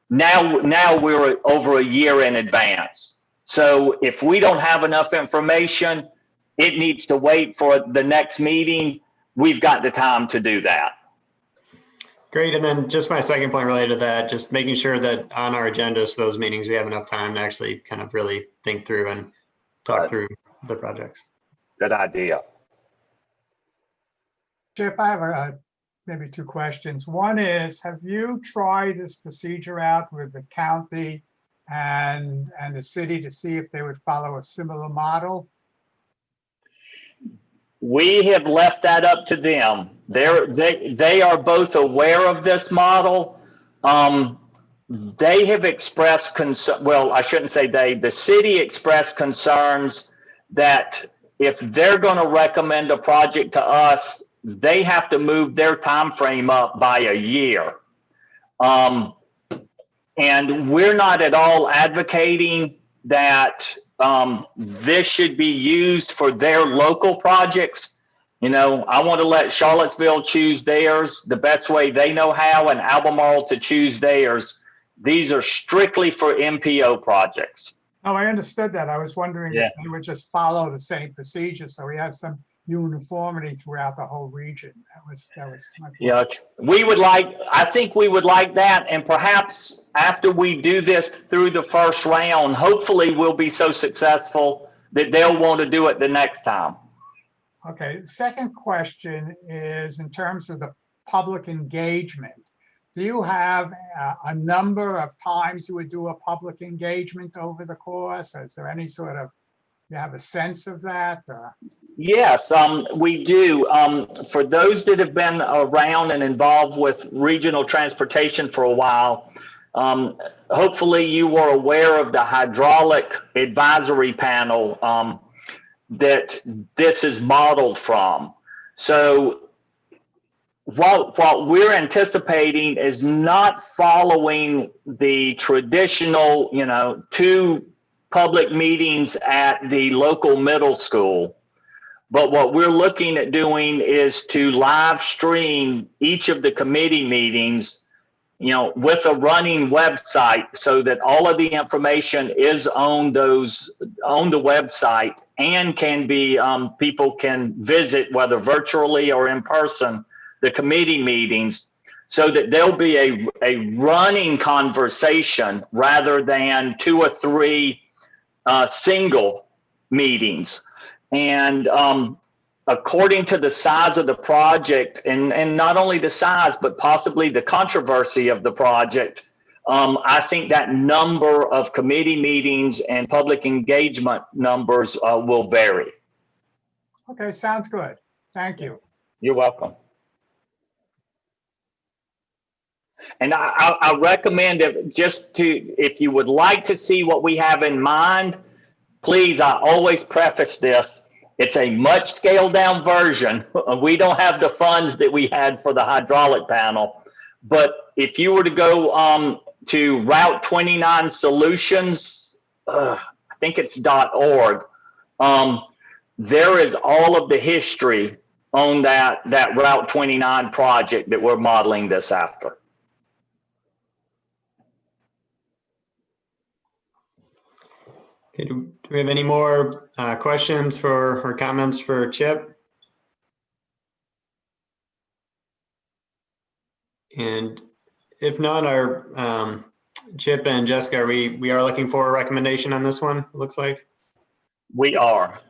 Now we're over a year in advance. So if we don't have enough information, it needs to wait for the next meeting. We've got the time to do that. Great. And then just my second point related to that, just making sure that on our agendas for those meetings, we have enough time to actually kind of really think through and talk through the projects. Good idea. Chip, I have maybe 2 questions. One is, have you tried this procedure out with the county and the city to see if they would follow a similar model? We have left that up to them. They are both aware of this model. They have expressed concern. Well, I shouldn't say they. The city expressed concerns that if they're going to recommend a project to us, they have to move their time frame up by a year. And we're not at all advocating that this should be used for their local projects. I want to let Charlottesville choose theirs the best way they know how, and Albemarle to choose theirs. These are strictly for MPO projects. Oh, I understood that. I was wondering Yeah. if they would just follow the same procedure, so we have some uniformity throughout the whole region. That was my point. Yeah, I think we would like that. And perhaps after we do this through the first round, hopefully we'll be so successful that they'll want to do it the next time. Okay, second question is in terms of the public engagement. Do you have a number of times you would do a public engagement over the course? Is there any sort of, you have a sense of that? Yes, we do. For those that have been around and involved with regional transportation for a while, hopefully you were aware of the hydraulic advisory panel that this is modeled from. So what we're anticipating is not following the traditional, 2 public meetings at the local middle school. But what we're looking at doing is to live stream each of the committee meetings, with a running website so that all of the information is on the website and can be, people can visit, whether virtually or in person, the committee meetings, so that there'll be a running conversation rather than 2 or 3 single meetings. And according to the size of the project, and not only the size, but possibly the controversy of the project, I think that number of committee meetings and public engagement numbers will vary. Okay, sounds good. Thank you. You're welcome. And I recommend if you would like to see what we have in mind, please, I always preface this. It's a much scaled down version. We don't have the funds that we had for the hydraulic panel. But if you were to go to Route 29 Solutions, I think it's .org. There is all of the history on that Route 29 project that we're modeling this after. Okay, do we have any more questions for or comments for Chip? And if not, our Chip and Jessica, we are looking for a recommendation on this one, it looks like. We are.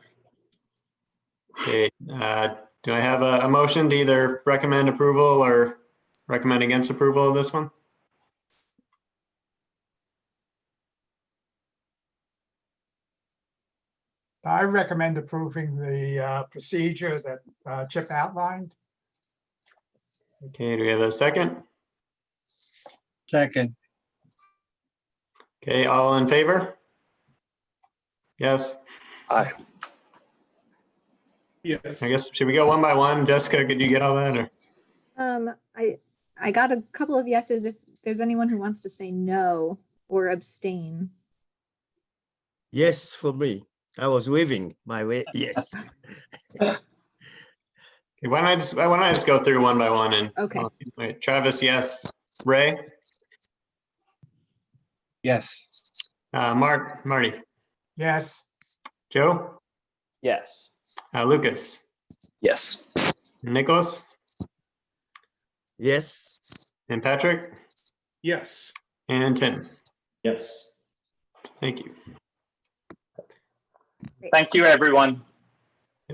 Okay, do I have a motion to either recommend approval or recommend against approval of this one? I recommend approving the procedure that Chip outlined. Okay, do we have a second? Second. Okay, all in favor? Yes. Aye. Yes. I guess, should we go one by one? Jessica, could you get all that? Or? I got a couple of yeses. If there's anyone who wants to say no or abstain. Yes, for me. I was waving my way. Yes. Okay, why don't I just go through one by one and Okay. wait, Travis, yes. Ray, Yes. Marty, Yes, Joe, Yes. Lucas, Yes. Nicholas, Yes. and Patrick, Yes. and Tim. Yes. Thank you. Thank you, everyone.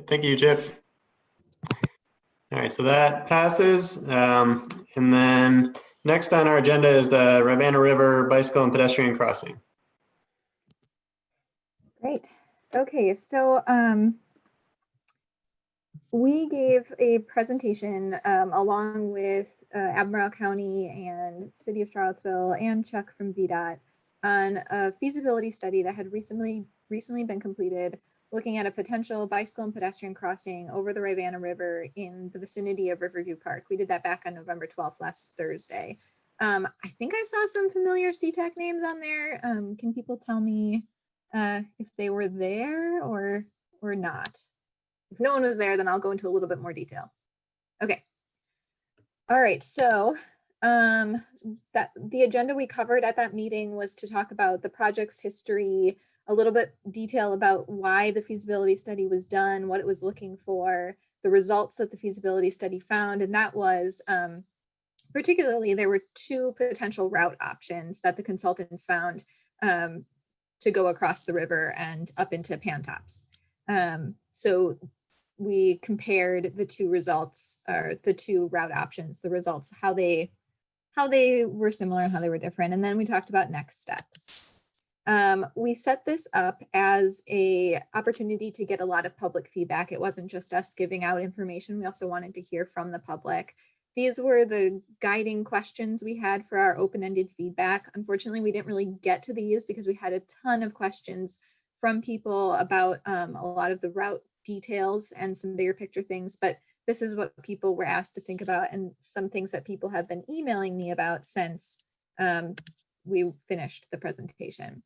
Thank you, Chip. All right, so that passes. And then next on our agenda is the Ravenna River Bicycle and Pedestrian Crossing. Great. Okay, so we gave a presentation along with Albemarle County and City of Charlottesville and Chuck from VDOT on a feasibility study that had recently been completed, looking at a potential bicycle and pedestrian crossing over the Ravenna River in the vicinity of Riverview Park. We did that back on November 12th, last Thursday. I think I saw some familiar CTAC names on there. Can people tell me if they were there or not? If no one was there, then I'll go into a little bit more detail. Okay. All right, so that the agenda we covered at that meeting was to talk about the project's history, a little bit detail about why the feasibility study was done, what it was looking for, the results that the feasibility study found, and that was particularly there were two potential route options that the consultants found to go across the river and up into Pantops. So we compared the two results, or the two route options, the results, how they were similar and how they were different. And then we talked about next steps. We set this up as an opportunity to get a lot of public feedback. It wasn't just us giving out information. We also wanted to hear from the public. These were the guiding questions we had for our open-ended feedback. Unfortunately, we didn't really get to these because we had a ton of questions from people about a lot of the route details and some bigger picture things, but this is what people were asked to think about and some things that people have been emailing me about since we finished the presentation.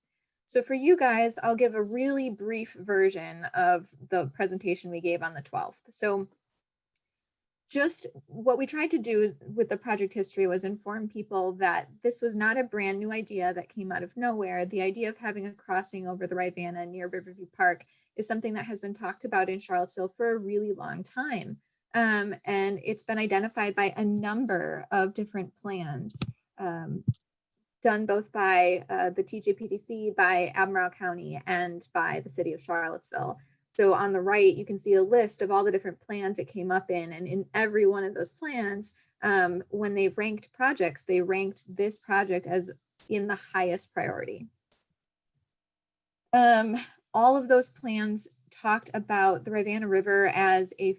So for you guys, I'll give a really brief version of the presentation we gave on the 12th. So just what we tried to do with the project history was inform people that this was not a brand new idea that came out of nowhere. The idea of having a crossing over the Rivanna near Riverview Park is something that has been talked about in Charlottesville for a really long time. And it's been identified by a number of different plans done both by the TJPDC, by Albemarle County, and by the City of Charlottesville. So on the right, you can see a list of all the different plans it came up in. And in every one of those plans, when they ranked projects, they ranked this project as in the highest priority. All of those plans talked about the Rivanna River as a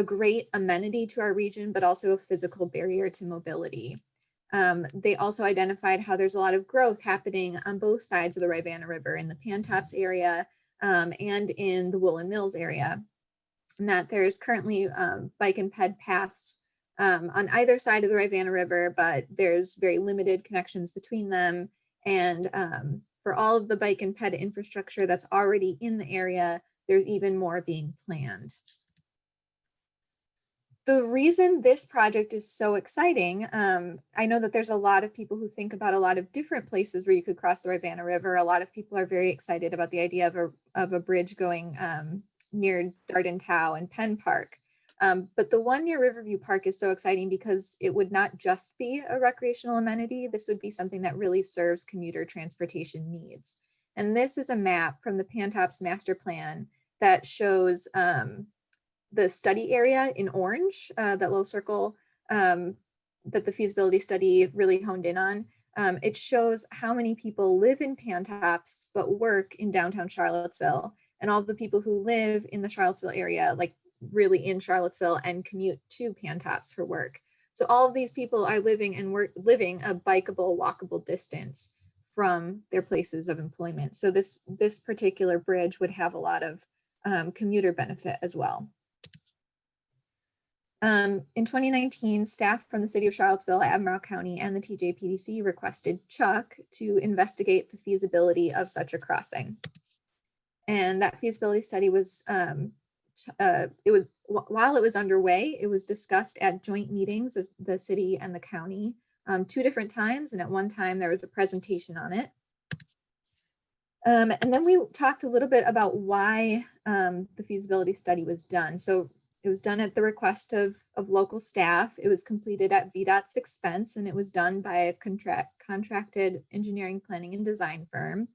great amenity to our region, but also a physical barrier to mobility. They also identified how there's a lot of growth happening on both sides of the Rivanna River, in the Pantops area and in the Woolen Mills area, and that there's currently bike and ped paths on either side of the Rivanna River, but there's very limited connections between them. And for all of the bike and ped infrastructure that's already in the area, there's even more being planned. The reason this project is so exciting, I know that there's a lot of people who think about a lot of different places where you could cross the Rivanna River. A lot of people are very excited about the idea of a bridge going near Darden Tow and Penn Park. But the one near Riverview Park is so exciting because it would not just be a recreational amenity. This would be something that really serves commuter transportation needs. And this is a map from the Pantops master plan that shows the study area in orange, that little circle that the feasibility study really honed in on. It shows how many people live in Pantops but work in downtown Charlottesville, and all the people who live in the Charlottesville area, like really in Charlottesville, and commute to Pantops for work. So all of these people are living a bikeable, walkable distance from their places of employment. So this particular bridge would have a lot of commuter benefit as well. In 2019, staff from the City of Charlottesville, Albemarle County, and the TJPDC requested Chuck to investigate the feasibility of such a crossing. And that feasibility study was, while it was underway, it was discussed at joint meetings of the city and the county 2 different times. And at one time there was a presentation on it. And then we talked a little bit about why the feasibility study was done. So it was done at the request of local staff. It was completed at VDOT's expense, and it was done by a contracted engineering, planning, and design firm.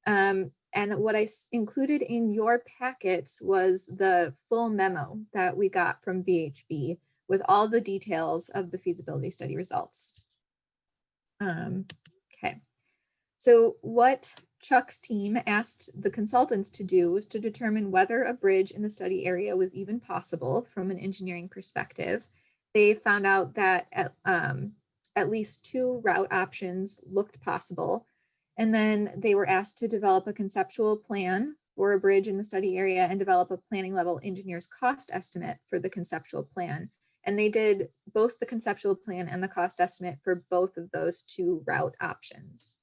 And what I included in your packets was the full memo that we got from VHB with all the details of the feasibility study results. Okay, so what Chuck's team asked the consultants to do was to determine whether a bridge in the study area was even possible from an engineering perspective. They found out that at least 2 route options looked possible. And then they were asked to develop a conceptual plan for a bridge in the study area and develop a planning level engineer's cost estimate for the conceptual plan. And they did both the conceptual plan and the cost estimate for both of those 2 route options.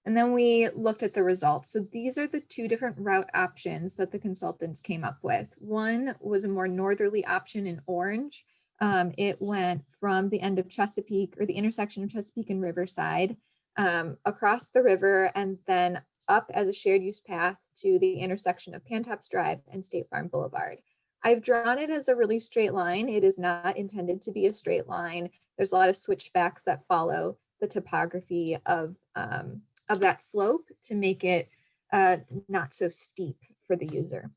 And then we looked at the results. So these are the 2 different route options that the consultants came up with. One was a more northerly option in orange. It went from the end of Chesapeake, or the intersection of Chesapeake and Riverside, across the river, and then up as a shared use path to the intersection of Pantops Drive and State Farm Boulevard. I've drawn it as a really straight line. It is not intended to be a straight line. There's a lot of switchbacks that follow the topography of that slope to make it not so steep for the user.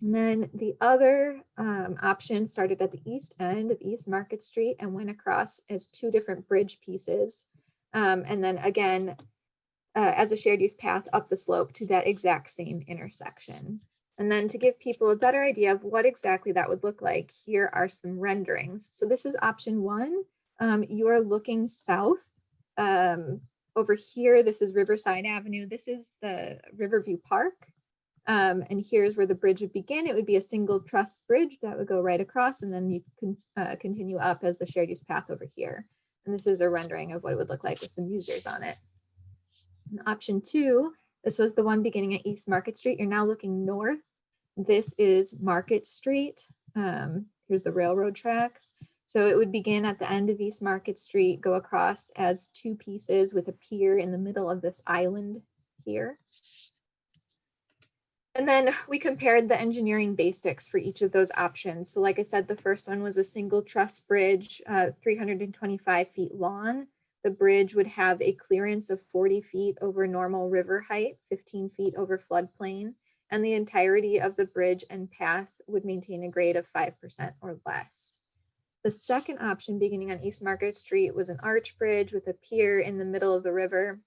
And then the other option started at the east end of East Market Street and went across as 2 different bridge pieces. And then again, as a shared use path up the slope to that exact same intersection. And then to give people a better idea of what exactly that would look like, here are some renderings. So this is option 1. You are looking south. Over here, this is Riverside Avenue. This is the Riverview Park. And here's where the bridge would begin. It would be a single truss bridge that would go right across, and then you can continue up as the shared use path over here. And this is a rendering of what it would look like with some users on it. And option 2, this was the one beginning at East Market Street. You're now looking north. This is Market Street. Here's the railroad tracks. So it would begin at the end of East Market Street, go across as 2 pieces with a pier in the middle of this island here. And then we compared the engineering basics for each of those options. So like I said, the first one was a single truss bridge, 325 feet long. The bridge would have a clearance of 40 feet over normal river height, 15 feet over floodplain, and the entirety of the bridge and path would maintain a grade of 5% or less. The second option, beginning on East Market Street, was an arch bridge with a pier in the middle of the river.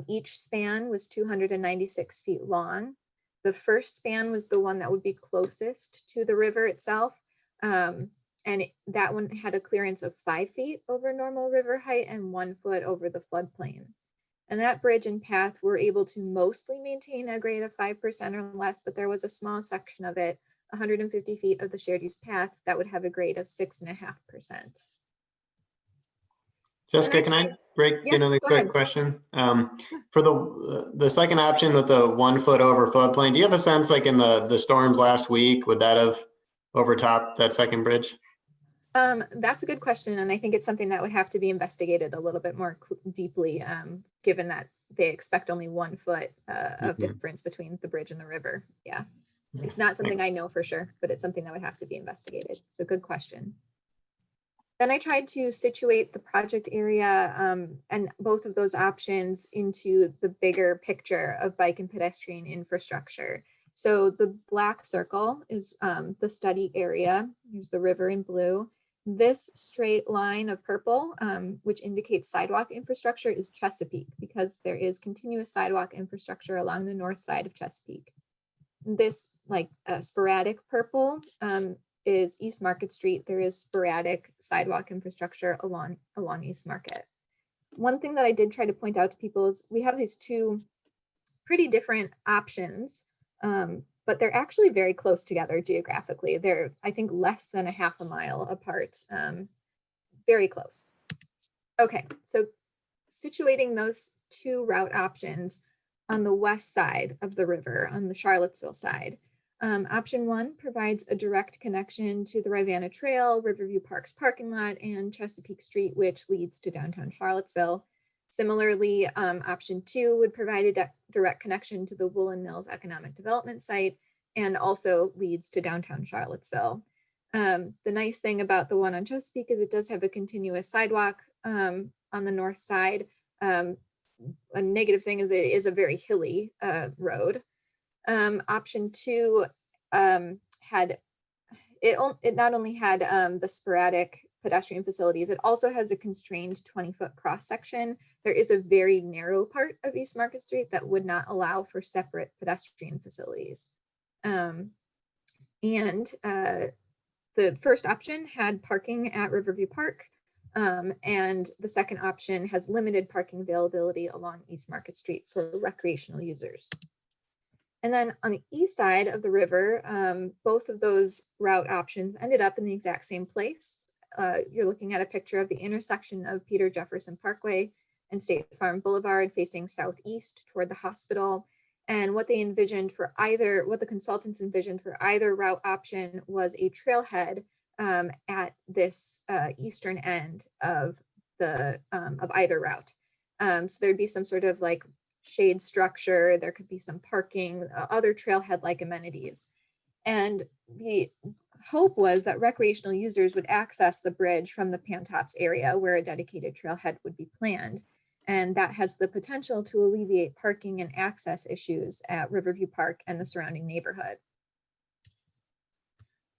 Each span was 296 feet long. The first span was the one that would be closest to the river itself. That one had a clearance of 5 feet over normal river height and 1 foot over the floodplain. And that bridge and path were able to mostly maintain a grade of 5% or less, but there was a small section of it 150 feet of the shared use path, that would have a grade of 6.5%. Jessica, can I break Yes, in with a go quick ahead. question? For the second option with the 1 foot over floodplain, do you have a sense, like in the storms last week, would that have overtopped that second bridge? That's a good question, and I think it's something that would have to be investigated a little bit more deeply, given that they expect only 1 foot of difference between the bridge and the river. Yeah, it's not something I know for sure, but it's something that would have to be investigated. So good question. Then I tried to situate the project area and both of those options into the bigger picture of bike and pedestrian infrastructure. So the black circle is the study area. Here's the river in blue. This straight line of purple, which indicates sidewalk infrastructure, is Chesapeake, because there is continuous sidewalk infrastructure along the north side of Chesapeake. This like sporadic purple is East Market Street. There is sporadic sidewalk infrastructure along East Market. One thing that I did try to point out to people is we have these two pretty different options, but they're actually very close together geographically. They're, I think, less than a half a mile apart, very close. Okay, so situating those two route options on the west side of the river, on the Charlottesville side. Option 1 provides a direct connection to the Rivanna Trail, Riverview Park's parking lot, and Chesapeake Street, which leads to downtown Charlottesville. Similarly, option 2 would provide a direct connection to the Woolen Mills Economic Development Site and also leads to downtown Charlottesville. The nice thing about the one on Chesapeake is it does have a continuous sidewalk on the north side. A negative thing is it is a very hilly road. Option 2 had, it not only had the sporadic pedestrian facilities, it also has a constrained 20-foot cross section. There is a very narrow part of East Market Street that would not allow for separate pedestrian facilities. The first option had parking at Riverview Park, and the second option has limited parking availability along East Market Street for recreational users. And then on the east side of the river, both of those route options ended up in the exact same place. You're looking at a picture of the intersection of Peter Jefferson Parkway and State Farm Boulevard facing southeast toward the hospital. And what they envisioned for either, what the consultants envisioned for either route option was a trailhead at this eastern end of the of either route. So there'd be some sort of like shade structure, there could be some parking, other trailhead-like amenities. And the hope was that recreational users would access the bridge from the Pantops area where a dedicated trailhead would be planned. And that has the potential to alleviate parking and access issues at Riverview Park and the surrounding neighborhood.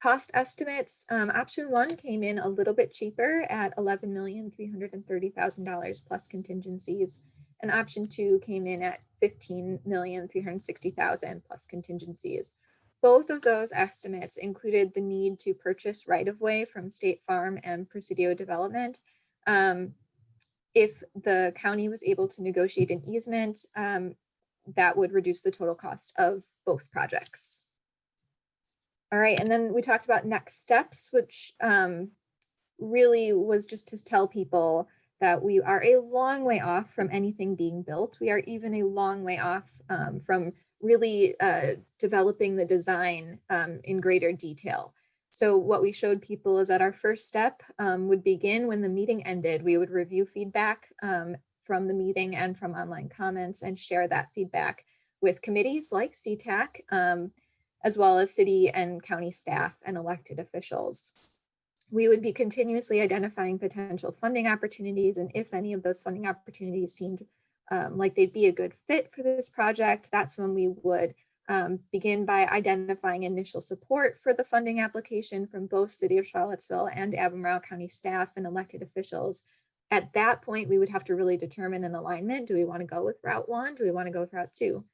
Cost estimates, option 1 came in a little bit cheaper at $11,330,000 plus contingencies. And option 2 came in at $15,360,000 plus contingencies. Both of those estimates included the need to purchase right-of-way from State Farm and Presidio Development. If the county was able to negotiate an easement, that would reduce the total cost of both projects. All right, and then we talked about next steps, which really was just to tell people that we are a long way off from anything being built. We are even a long way off from really developing the design in greater detail. So what we showed people is that our first step would begin when the meeting ended. We would review feedback from the meeting and from online comments and share that feedback with committees like CTAC, as well as city and county staff and elected officials. We would be continuously identifying potential funding opportunities, and if any of those funding opportunities seemed like they'd be a good fit for this project, that's when we would begin by identifying initial support for the funding application from both City of Charlottesville and Albemarle County staff and elected officials. At that point, we would have to really determine an alignment. Do we want to go with Route 1? Do we want to go with Route 2?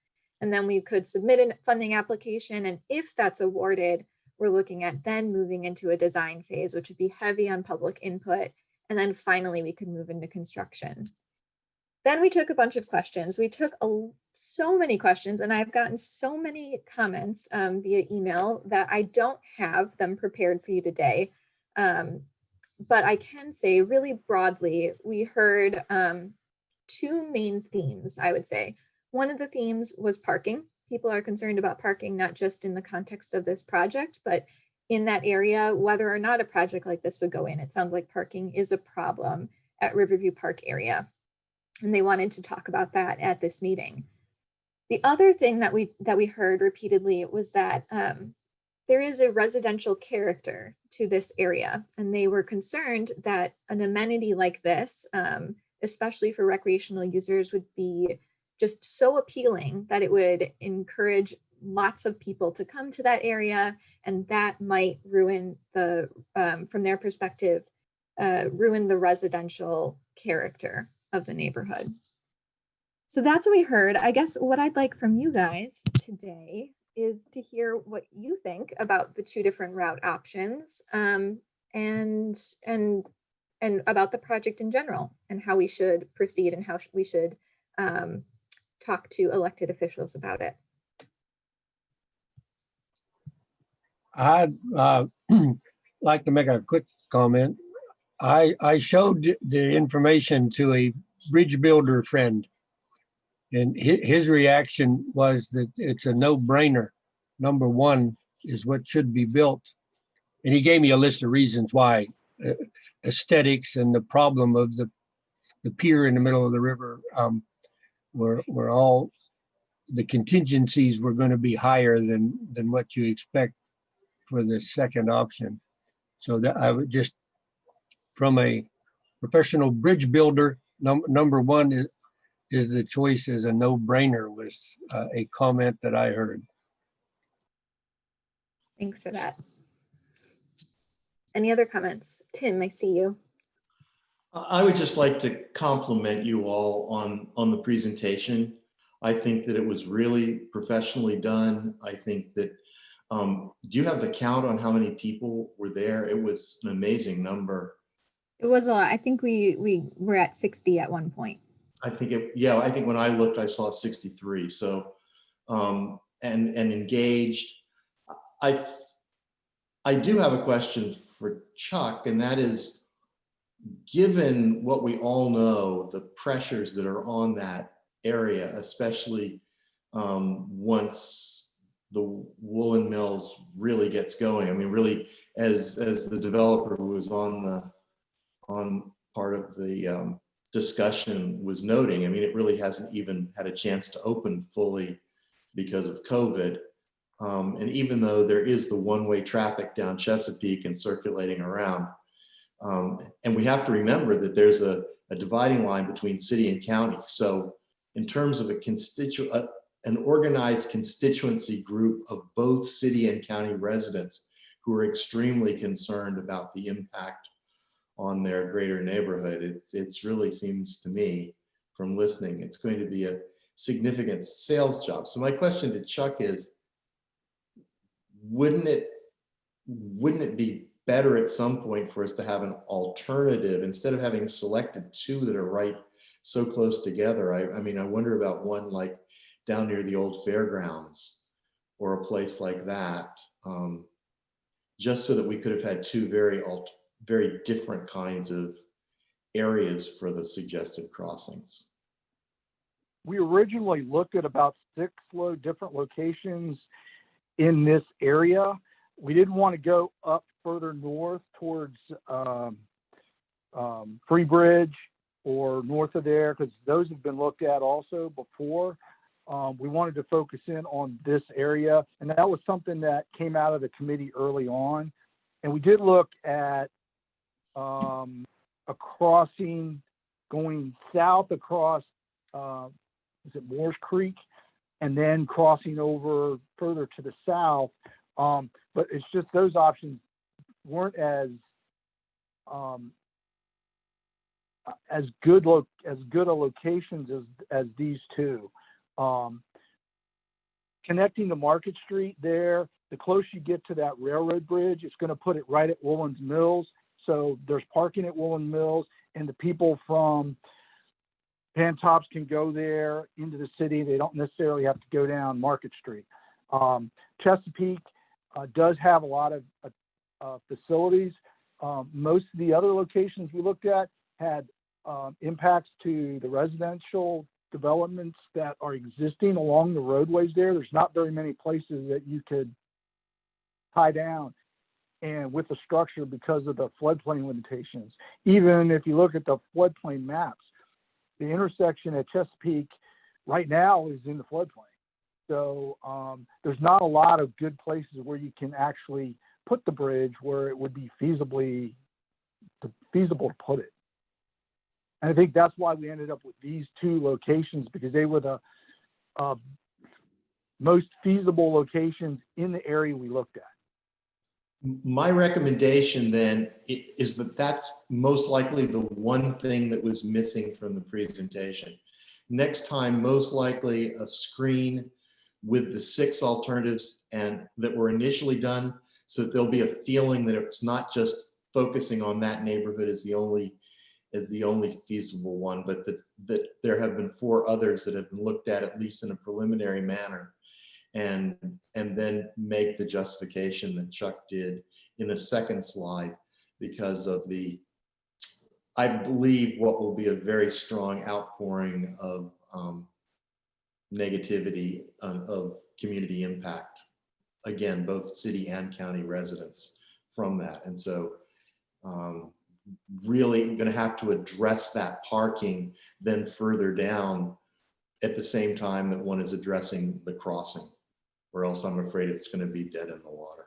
And then we could submit a funding application, and if that's awarded, we're looking at then moving into a design phase, which would be heavy on public input. And then finally, we could move into construction. Then we took a bunch of questions. We took so many questions, and I've gotten so many comments via email that I don't have them prepared for you today. But I can say really broadly, we heard two main themes, I would say. One of the themes was parking. People are concerned about parking, not just in the context of this project, but in that area, whether or not a project like this would go in. It sounds like parking is a problem at Riverview Park area. And they wanted to talk about that at this meeting. The other thing that we heard repeatedly was that there is a residential character to this area, and they were concerned that an amenity like this, especially for recreational users, would be just so appealing that it would encourage lots of people to come to that area, and that might ruin the, from their perspective, ruin the residential character of the neighborhood. So that's what we heard. I guess what I'd like from you guys today is to hear what you think about the two different route options, and about the project in general, and how we should proceed, and how we should talk to elected officials about it. I'd like to make a quick comment. I showed the information to a bridge builder friend, and his reaction was that it's a no-brainer. Number one is what should be built. And he gave me a list of reasons why. Aesthetics and the problem of the pier in the middle of the river were all, the contingencies were going to be higher than what you expect for the second option. So that I would just, from a professional bridge builder, number one is the choice is a no-brainer, was a comment that I heard. Thanks for that. Any other comments? Tim, I see you. I would just like to compliment you all on the presentation. I think that it was really professionally done. I think that, do you have the count on how many people were there? It was an amazing number. It was a lot. I think we were at 60 at one point. I think I think when I looked, I saw 63. So, and engaged. I do have a question for Chuck, and that is, given what we all know, the pressures that are on that area, especially once the woolen mills really gets going. I mean, really, as the developer who was on part of the discussion was noting, I mean, it really hasn't even had a chance to open fully because of COVID. And even though there is the one-way traffic down Chesapeake and circulating around, and we have to remember that there's a dividing line between city and county. So in terms of an organized constituency group of both city and county residents who are extremely concerned about the impact on their greater neighborhood, it's really seems to me from listening, it's going to be a significant sales job. So my question to Chuck is, wouldn't it be better at some point for us to have an alternative instead of having selected two that are right so close together? I mean, I wonder about one like down near the old fairgrounds or a place like that, just so that we could have had two very different kinds of areas for the suggested crossings. We originally looked at about 6 different locations in this area. We didn't want to go up further north towards Freebridge or north of there, because those have been looked at also before. We wanted to focus in on this area, and that was something that came out of the committee early on. And we did look at a crossing going south across, is it Moores Creek, and then crossing over further to the south. But it's just those options weren't as good a locations as these two. Connecting to Market Street there, the closer you get to that railroad bridge, it's going to put it right at Woolens Mills. So there's parking at Woolen Mills, and the people from Pantops can go there into the city. They don't necessarily have to go down Market Street. Chesapeake does have a lot of facilities. Most of the other locations we looked at had impacts to the residential developments that are existing along the roadways there. There's not very many places that you could tie down and with the structure because of the floodplain limitations. Even if you look at the floodplain maps, the intersection at Chesapeake right now is in the floodplain. So there's not a lot of good places where you can actually put the bridge where it would be feasible to put it. And I think that's why we ended up with these two locations, because they were the most feasible locations in the area we looked at. My recommendation then is that that's most likely the one thing that was missing from the presentation. Next time, most likely a screen with the 6 alternatives and that were initially done, so that there'll be a feeling that it's not just focusing on that neighborhood as the only feasible one, but that there have been 4 others that have been looked at least in a preliminary manner, and then make the justification that Chuck did in a second slide, because of I believe what will be a very strong outpouring of negativity of community impact. Again, both city and county residents from that. And so really going to have to address that parking then further down at the same time that one is addressing the crossing, or else I'm afraid it's going to be dead in the water.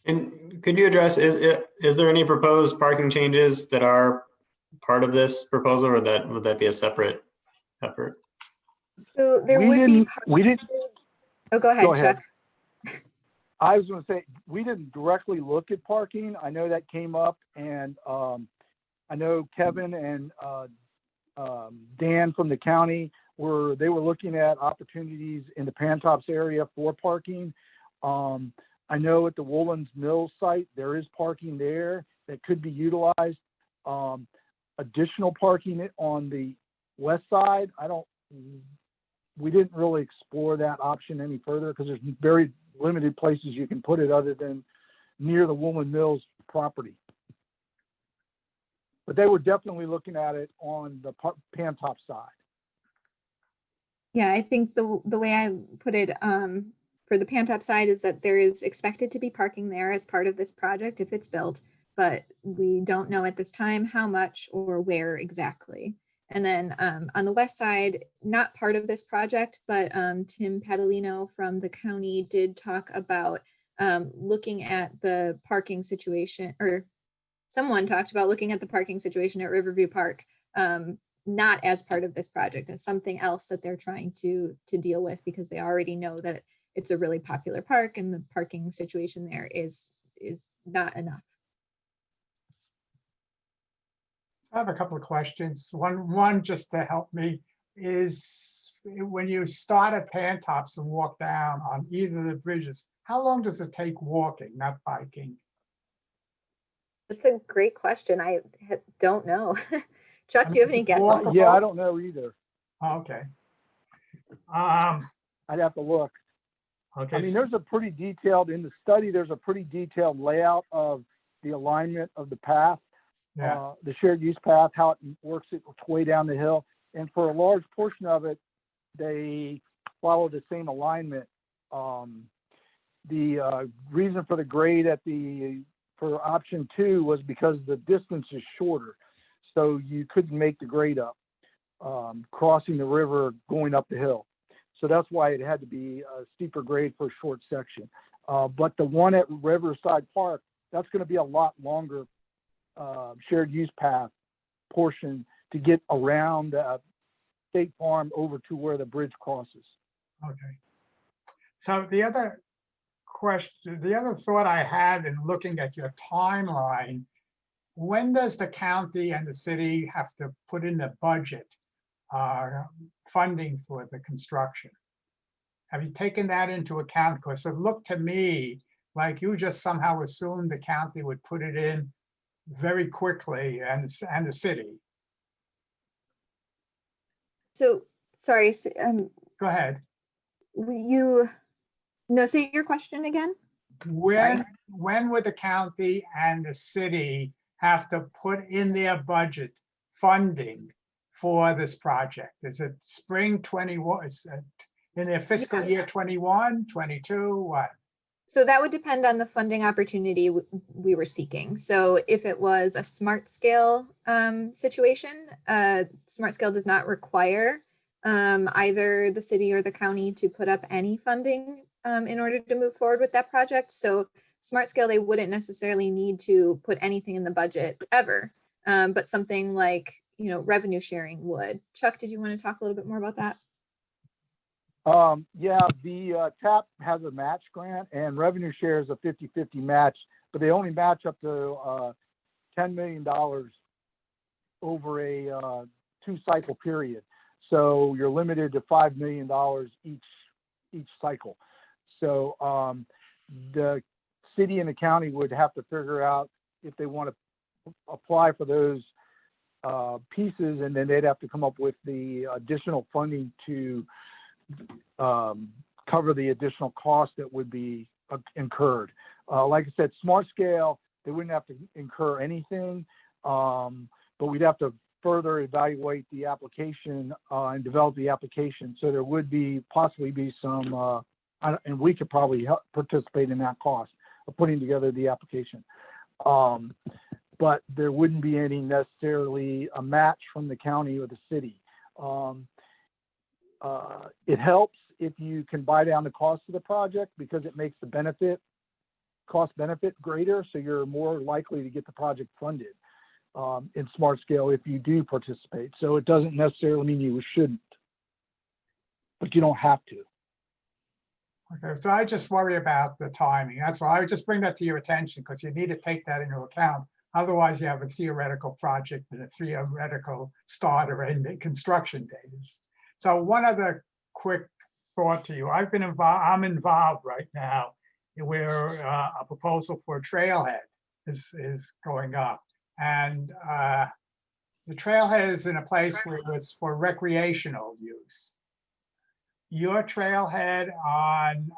And could you address, is there any proposed parking changes that are part of this proposal, or would that be a separate effort? So there would be. We didn't. Oh, go ahead, Chuck. I was going to say, we didn't directly look at parking. I know that came up, and I know Kevin and Dan from the county were looking at opportunities in the Pantops area for parking. I know at the Woolens Mills site, there is parking there that could be utilized. Additional parking on the west side, we didn't really explore that option any further, because there's very limited places you can put it other than near the Woolens Mills property. But they were definitely looking at it on the Pantop side. Yeah, I think the way I put it for the Pantop side is that there is expected to be parking there as part of this project if it's built, but we don't know at this time how much or where exactly. And then on the west side, not part of this project, but Tim Padalino from the county did talk about looking at the parking situation, or someone talked about looking at the parking situation at Riverview Park, not as part of this project, as something else that they're trying to deal with, because they already know that it's a really popular park and the parking situation there is not enough. I have a couple of questions. One just to help me is, when you start at Pantops and walk down on either of the bridges, how long does it take walking, not biking? That's a great question. I don't know. Chuck, do you have any guesses? Yeah, I don't know either. Okay. I'd have to look. Okay. I mean, there's a pretty detailed, in the study, there's a pretty detailed layout of the alignment of the path. Yeah. The shared use path, how it works its way down the hill. And for a large portion of it, they follow the same alignment. The reason for the grade for option 2 was because the distance is shorter. So you couldn't make the grade up, crossing the river, going up the hill. So that's why it had to be a steeper grade for a short section. But the one at Riverside Park, that's going to be a lot longer shared use path portion to get around State Farm over to where the bridge crosses. Okay. So the other thought I had in looking at your timeline, when does the county and the city have to put in the budget funding for the construction? Have you taken that into account? Because it looked to me like you just somehow assumed the county would put it in very quickly, and the city. So, sorry, Go ahead. say your question again? When would the county and the city have to put in their budget funding for this project? Is it spring 21? Is it in their fiscal year 21, 22, what? So that would depend on the funding opportunity we were seeking. So if it was a smart scale situation, smart scale does not require either the city or the county to put up any funding in order to move forward with that project. So smart scale, they wouldn't necessarily need to put anything in the budget ever, but something like, revenue sharing would. Chuck, did you want to talk a little bit more about that? Yeah, the TAP has a match grant, and revenue share is a 50-50 match, but they only match up to $10 million over a 2-cycle period. So you're limited to $5 million each cycle. So the city and the county would have to figure out if they want to apply for those pieces, and then they'd have to come up with the additional funding to cover the additional cost that would be incurred. Like I said, smart scale, they wouldn't have to incur anything, but we'd have to further evaluate the application and develop the application. So there would possibly be some, and we could probably help participate in that cost of putting together the application. But there wouldn't be any necessarily a match from the county or the city. It helps if you can buy down the cost of the project because it makes the cost benefit greater. So you're more likely to get the project funded in smart scale if you do participate. So it doesn't necessarily mean you shouldn't, but you don't have to. Okay, so I just worry about the timing. That's why I would just bring that to your attention because you need to take that into account. Otherwise, you have a theoretical project and a theoretical start or end construction date. So one other quick thought to you. I'm involved right now where a proposal for a trailhead is going up. And the trailhead is in a place where it's for recreational use. Your trailhead on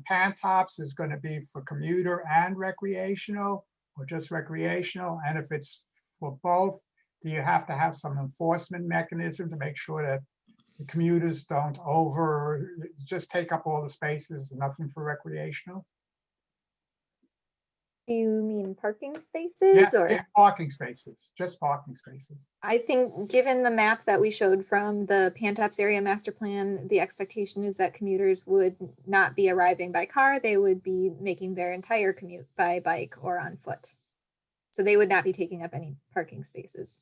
Pantops is going to be for commuter and recreational, or just recreational? And if it's for both, do you have to have some enforcement mechanism to make sure that the commuters don't just take up all the spaces, nothing for recreational? Do you mean parking spaces or? Yeah, parking spaces, just parking spaces. I think given the map that we showed from the Pantops area master plan, the expectation is that commuters would not be arriving by car. They would be making their entire commute by bike or on foot. So they would not be taking up any parking spaces.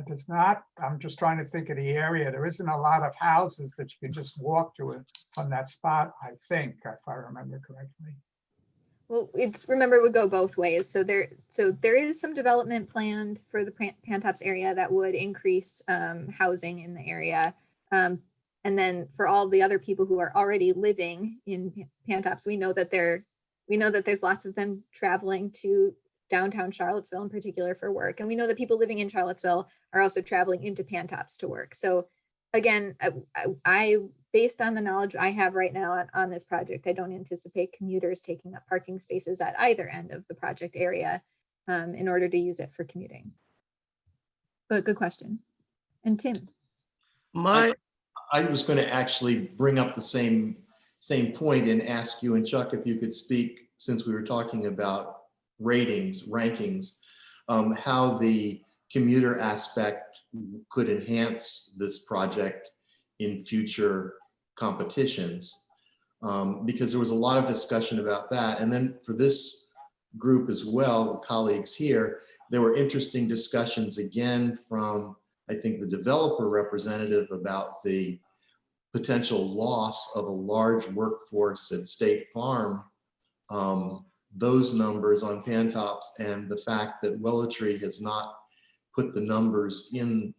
It does not. I'm just trying to think of the area. There isn't a lot of houses that you can just walk to it from that spot, I think, if I remember correctly. Well, remember, it would go both ways. So there is some development planned for the Pantops area that would increase housing in the area. And then for all the other people who are already living in Pantops, we know that there's lots of them traveling to downtown Charlottesville in particular for work. And we know that people living in Charlottesville are also traveling into Pantops to work. So again, I based on the knowledge I have right now on this project, I don't anticipate commuters taking up parking spaces at either end of the project area in order to use it for commuting. But good question. And Tim. I was going to actually bring up the same point and ask you and Chuck if you could speak, since we were talking about rankings, how the commuter aspect could enhance this project in future competitions, because there was a lot of discussion about that. And then for this group as well, colleagues here, there were interesting discussions again from, I think, the developer representative about the potential loss of a large workforce at State Farm, those numbers on Pantops, and the fact that Willow-Tree has not put the numbers in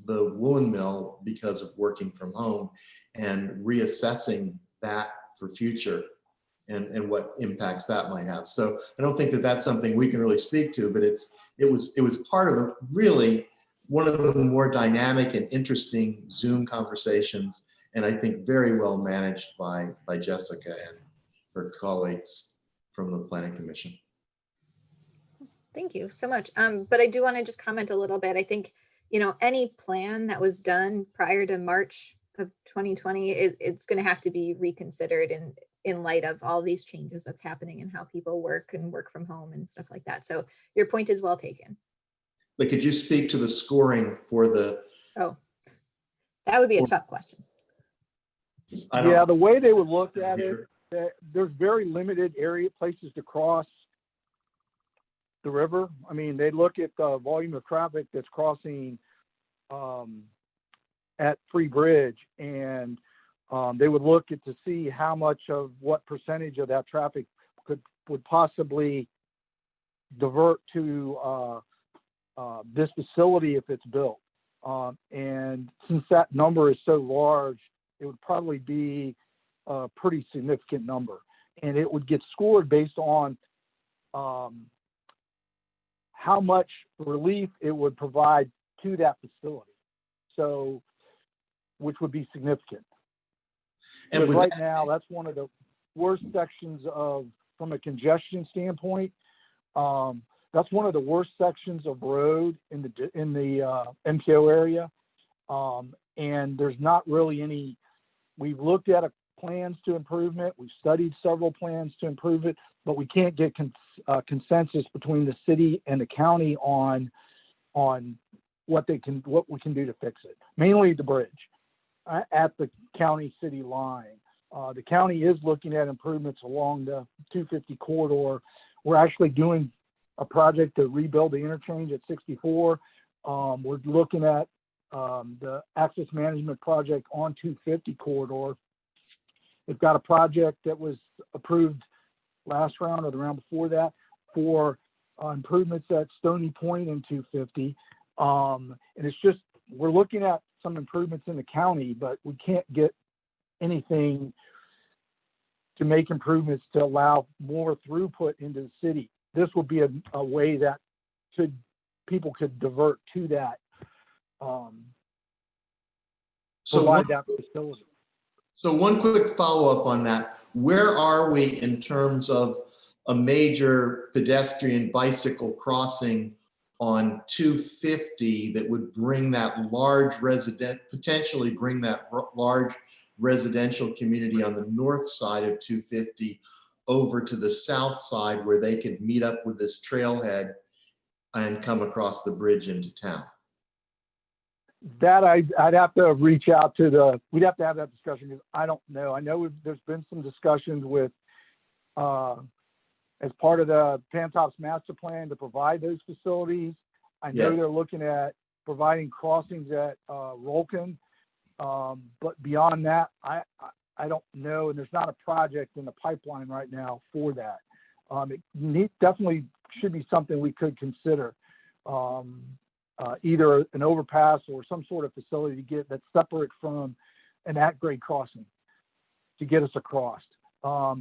the woolen mill because of working from home, and reassessing that for future and what impacts that might have. So I don't think that that's something we can really speak to, but it was part of a really one of the more dynamic and interesting Zoom conversations, and I think very well managed by Jessica and her colleagues from the Planning Commission. Thank you so much. But I do want to just comment a little bit. I think, you know, any plan that was done prior to March of 2020, it's going to have to be reconsidered in light of all these changes that's happening and how people work and work from home and stuff like that. So your point is well taken. But could you speak to the scoring for the? Oh, that would be a tough question. Yeah, the way they would look at it, there's very limited places to cross the river. I mean, they look at the volume of traffic that's crossing at Free Bridge, and they would look at to see how much of what percentage of that traffic would possibly divert to this facility if it's built. And since that number is so large, it would probably be a pretty significant number. And it would get scored based on how much relief it would provide to that facility. So, which would be significant. And right now, that's one of the worst sections from a congestion standpoint. That's one of the worst sections of road in the MPO area. And there's not really any, we've looked at plans to improvement. We've studied several plans to improve it, but we can't get consensus between the city and the county on what we can do to fix it. Mainly the bridge at the county-city line. The county is looking at improvements along the 250 corridor. We're actually doing a project to rebuild the interchange at 64. We're looking at the access management project on 250 corridor. We've got a project that was approved last round or the round before that for improvements at Stony Point and 250. And it's just, we're looking at some improvements in the county, but we can't get anything to make improvements to allow more throughput into the city. This will be a way that people could divert to that, provide that facility. So one quick follow-up on that. Where are we in terms of a major pedestrian bicycle crossing on 250 that would bring that large potentially bring that large residential community on the north side of 250 over to the south side where they could meet up with this trailhead and come across the bridge into town? That I'd have to reach out to we'd have to have that discussion because I don't know. I know there's been some discussions with, as part of the Pantop's master plan to provide those facilities. I know they're looking at providing crossings at Rolkin, but beyond that, I don't know. And there's not a project in the pipeline right now for that. It definitely should be something we could consider. Either an overpass or some sort of facility to get that's separate from an at-grade crossing to get us across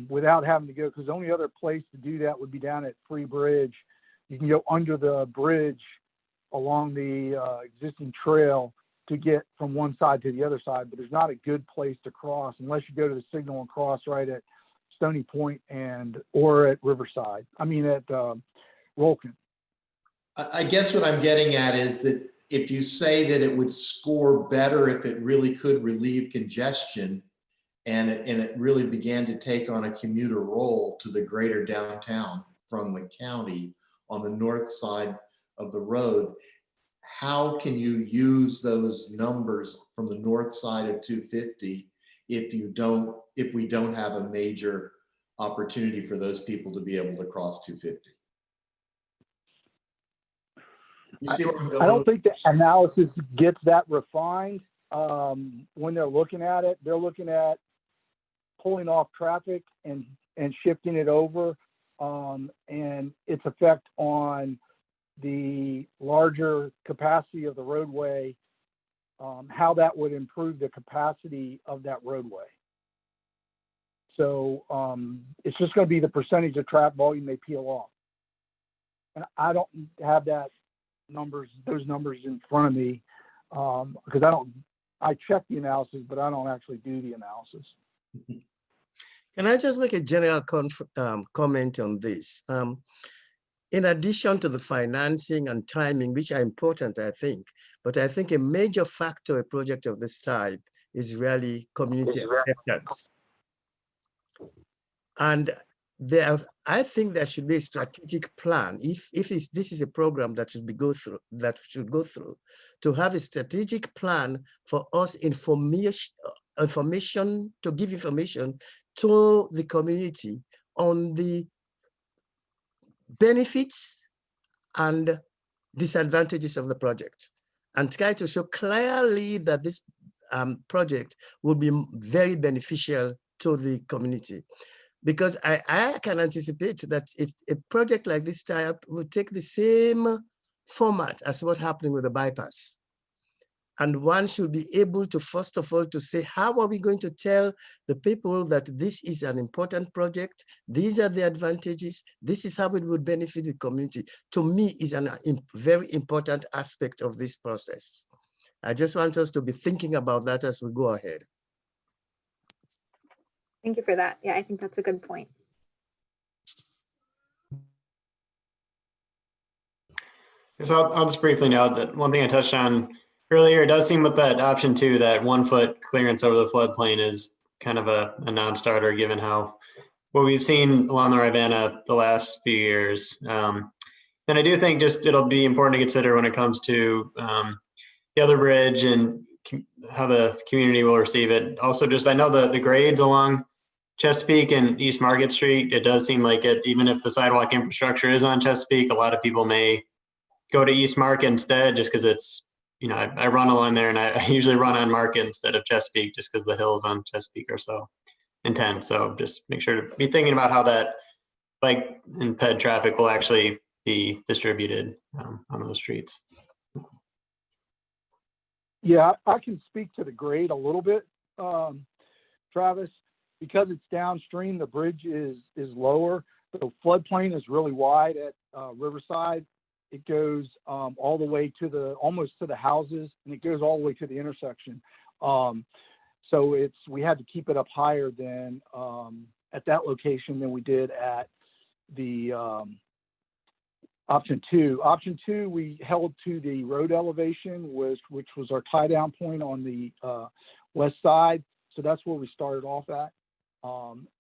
without having to go, because the only other place to do that would be down at Free Bridge. You can go under the bridge along the existing trail to get from one side to the other side, but there's not a good place to cross unless you go to the signal and cross right at Stony Point or at Riverside. I mean at Rolkin. I guess what I'm getting at is that if you say that it would score better if it really could relieve congestion and it really began to take on a commuter role to the greater downtown from the county on the north side of the road, how can you use those numbers from the north side of 250 if we don't have a major opportunity for those people to be able to cross 250? You see where I'm going? I don't think the analysis gets that refined when they're looking at it. They're looking at pulling off traffic and shifting it over and its effect on the larger capacity of the roadway, how that would improve the capacity of that roadway. So it's just going to be the percentage of traffic volume they peel off. And I don't have that those numbers in front of me, because I check the analysis, but I don't actually do the analysis. Can I just make a general comment on this? In addition to the financing and timing, which are important, I think, but I think a major factor a project of this type is really community acceptance. And I think there should be a strategic plan. If this is a program that should go through, to have a strategic plan for us information to give information to the community on the benefits and disadvantages of the project, and try to show clearly that this project will be very beneficial to the community. Because I can anticipate that a project like this type will take the same format as what's happening with the bypass. And one should be able to, first of all, to say, how are we going to tell the people that this is an important project? These are the advantages. This is how it would benefit the community. To me, is a very important aspect of this process. I just want us to be thinking about that as we go ahead. Thank you for that. Yeah, I think that's a good point. So I'll just briefly note that one thing I touched on earlier, it does seem with that option 2 that 1 foot clearance over the floodplain is kind of a non-starter given what we've seen along the Rivanna the last few years. And I do think just it'll be important to consider when it comes to the other bridge and how the community will receive it. Also, just I know the grades along Chesapeake and East Market Street, it does seem like it, even if the sidewalk infrastructure is on Chesapeake, a lot of people may go to East Market instead just because it's, I run along there and I usually run on Market instead of Chesapeake just because the hills on Chesapeake are so intense. So just make sure to be thinking about how that bike and ped traffic will actually be distributed on those streets. Yeah, I can speak to the grade a little bit, Travis. Because it's downstream, the bridge is lower. The floodplain is really wide at Riverside. It goes all the way to almost to the houses, and it goes all the way to the intersection. So we had to keep it up higher than at that location than we did at the option 2. Option 2, we held to the road elevation, which was our tie down point on the west side. So that's where we started off at.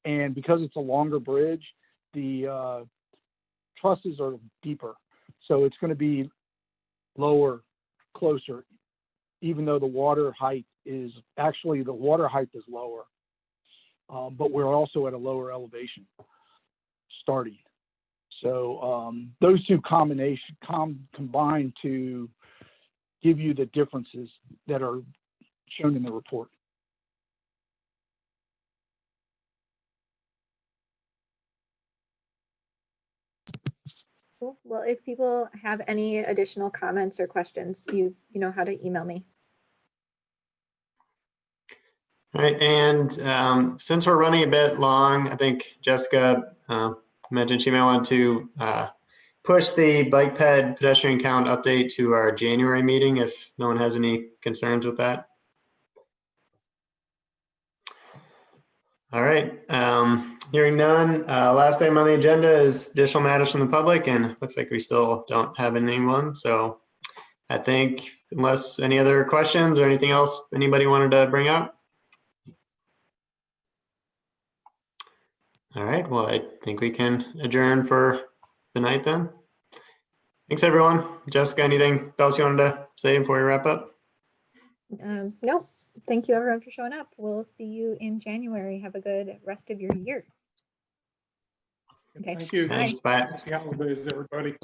And because it's a longer bridge, the trusses are deeper. So it's going to be lower, closer, even though the water height is lower. But we're also at a lower elevation starting. So those two combine to give you the differences that are shown in the report. Cool. Well, if people have any additional comments or questions, you know how to email me. All right, and since we're running a bit long, I think Jessica mentioned she may want to push the bike ped pedestrian count update to our January meeting if no one has any concerns with that. All right, hearing none. Last item on the agenda is additional matters from the public, and looks like we still don't have anyone. So I think unless any other questions or anything else anybody wanted to bring up. All right, well, I think we can adjourn for the night then. Thanks, everyone. Jessica, anything else you wanted to say before we wrap up? Nope. Thank you, everyone, for showing up. We'll see you in January. Have a good rest of your year. Okay. Thank you. Thanks, bye. Happy holidays, everybody.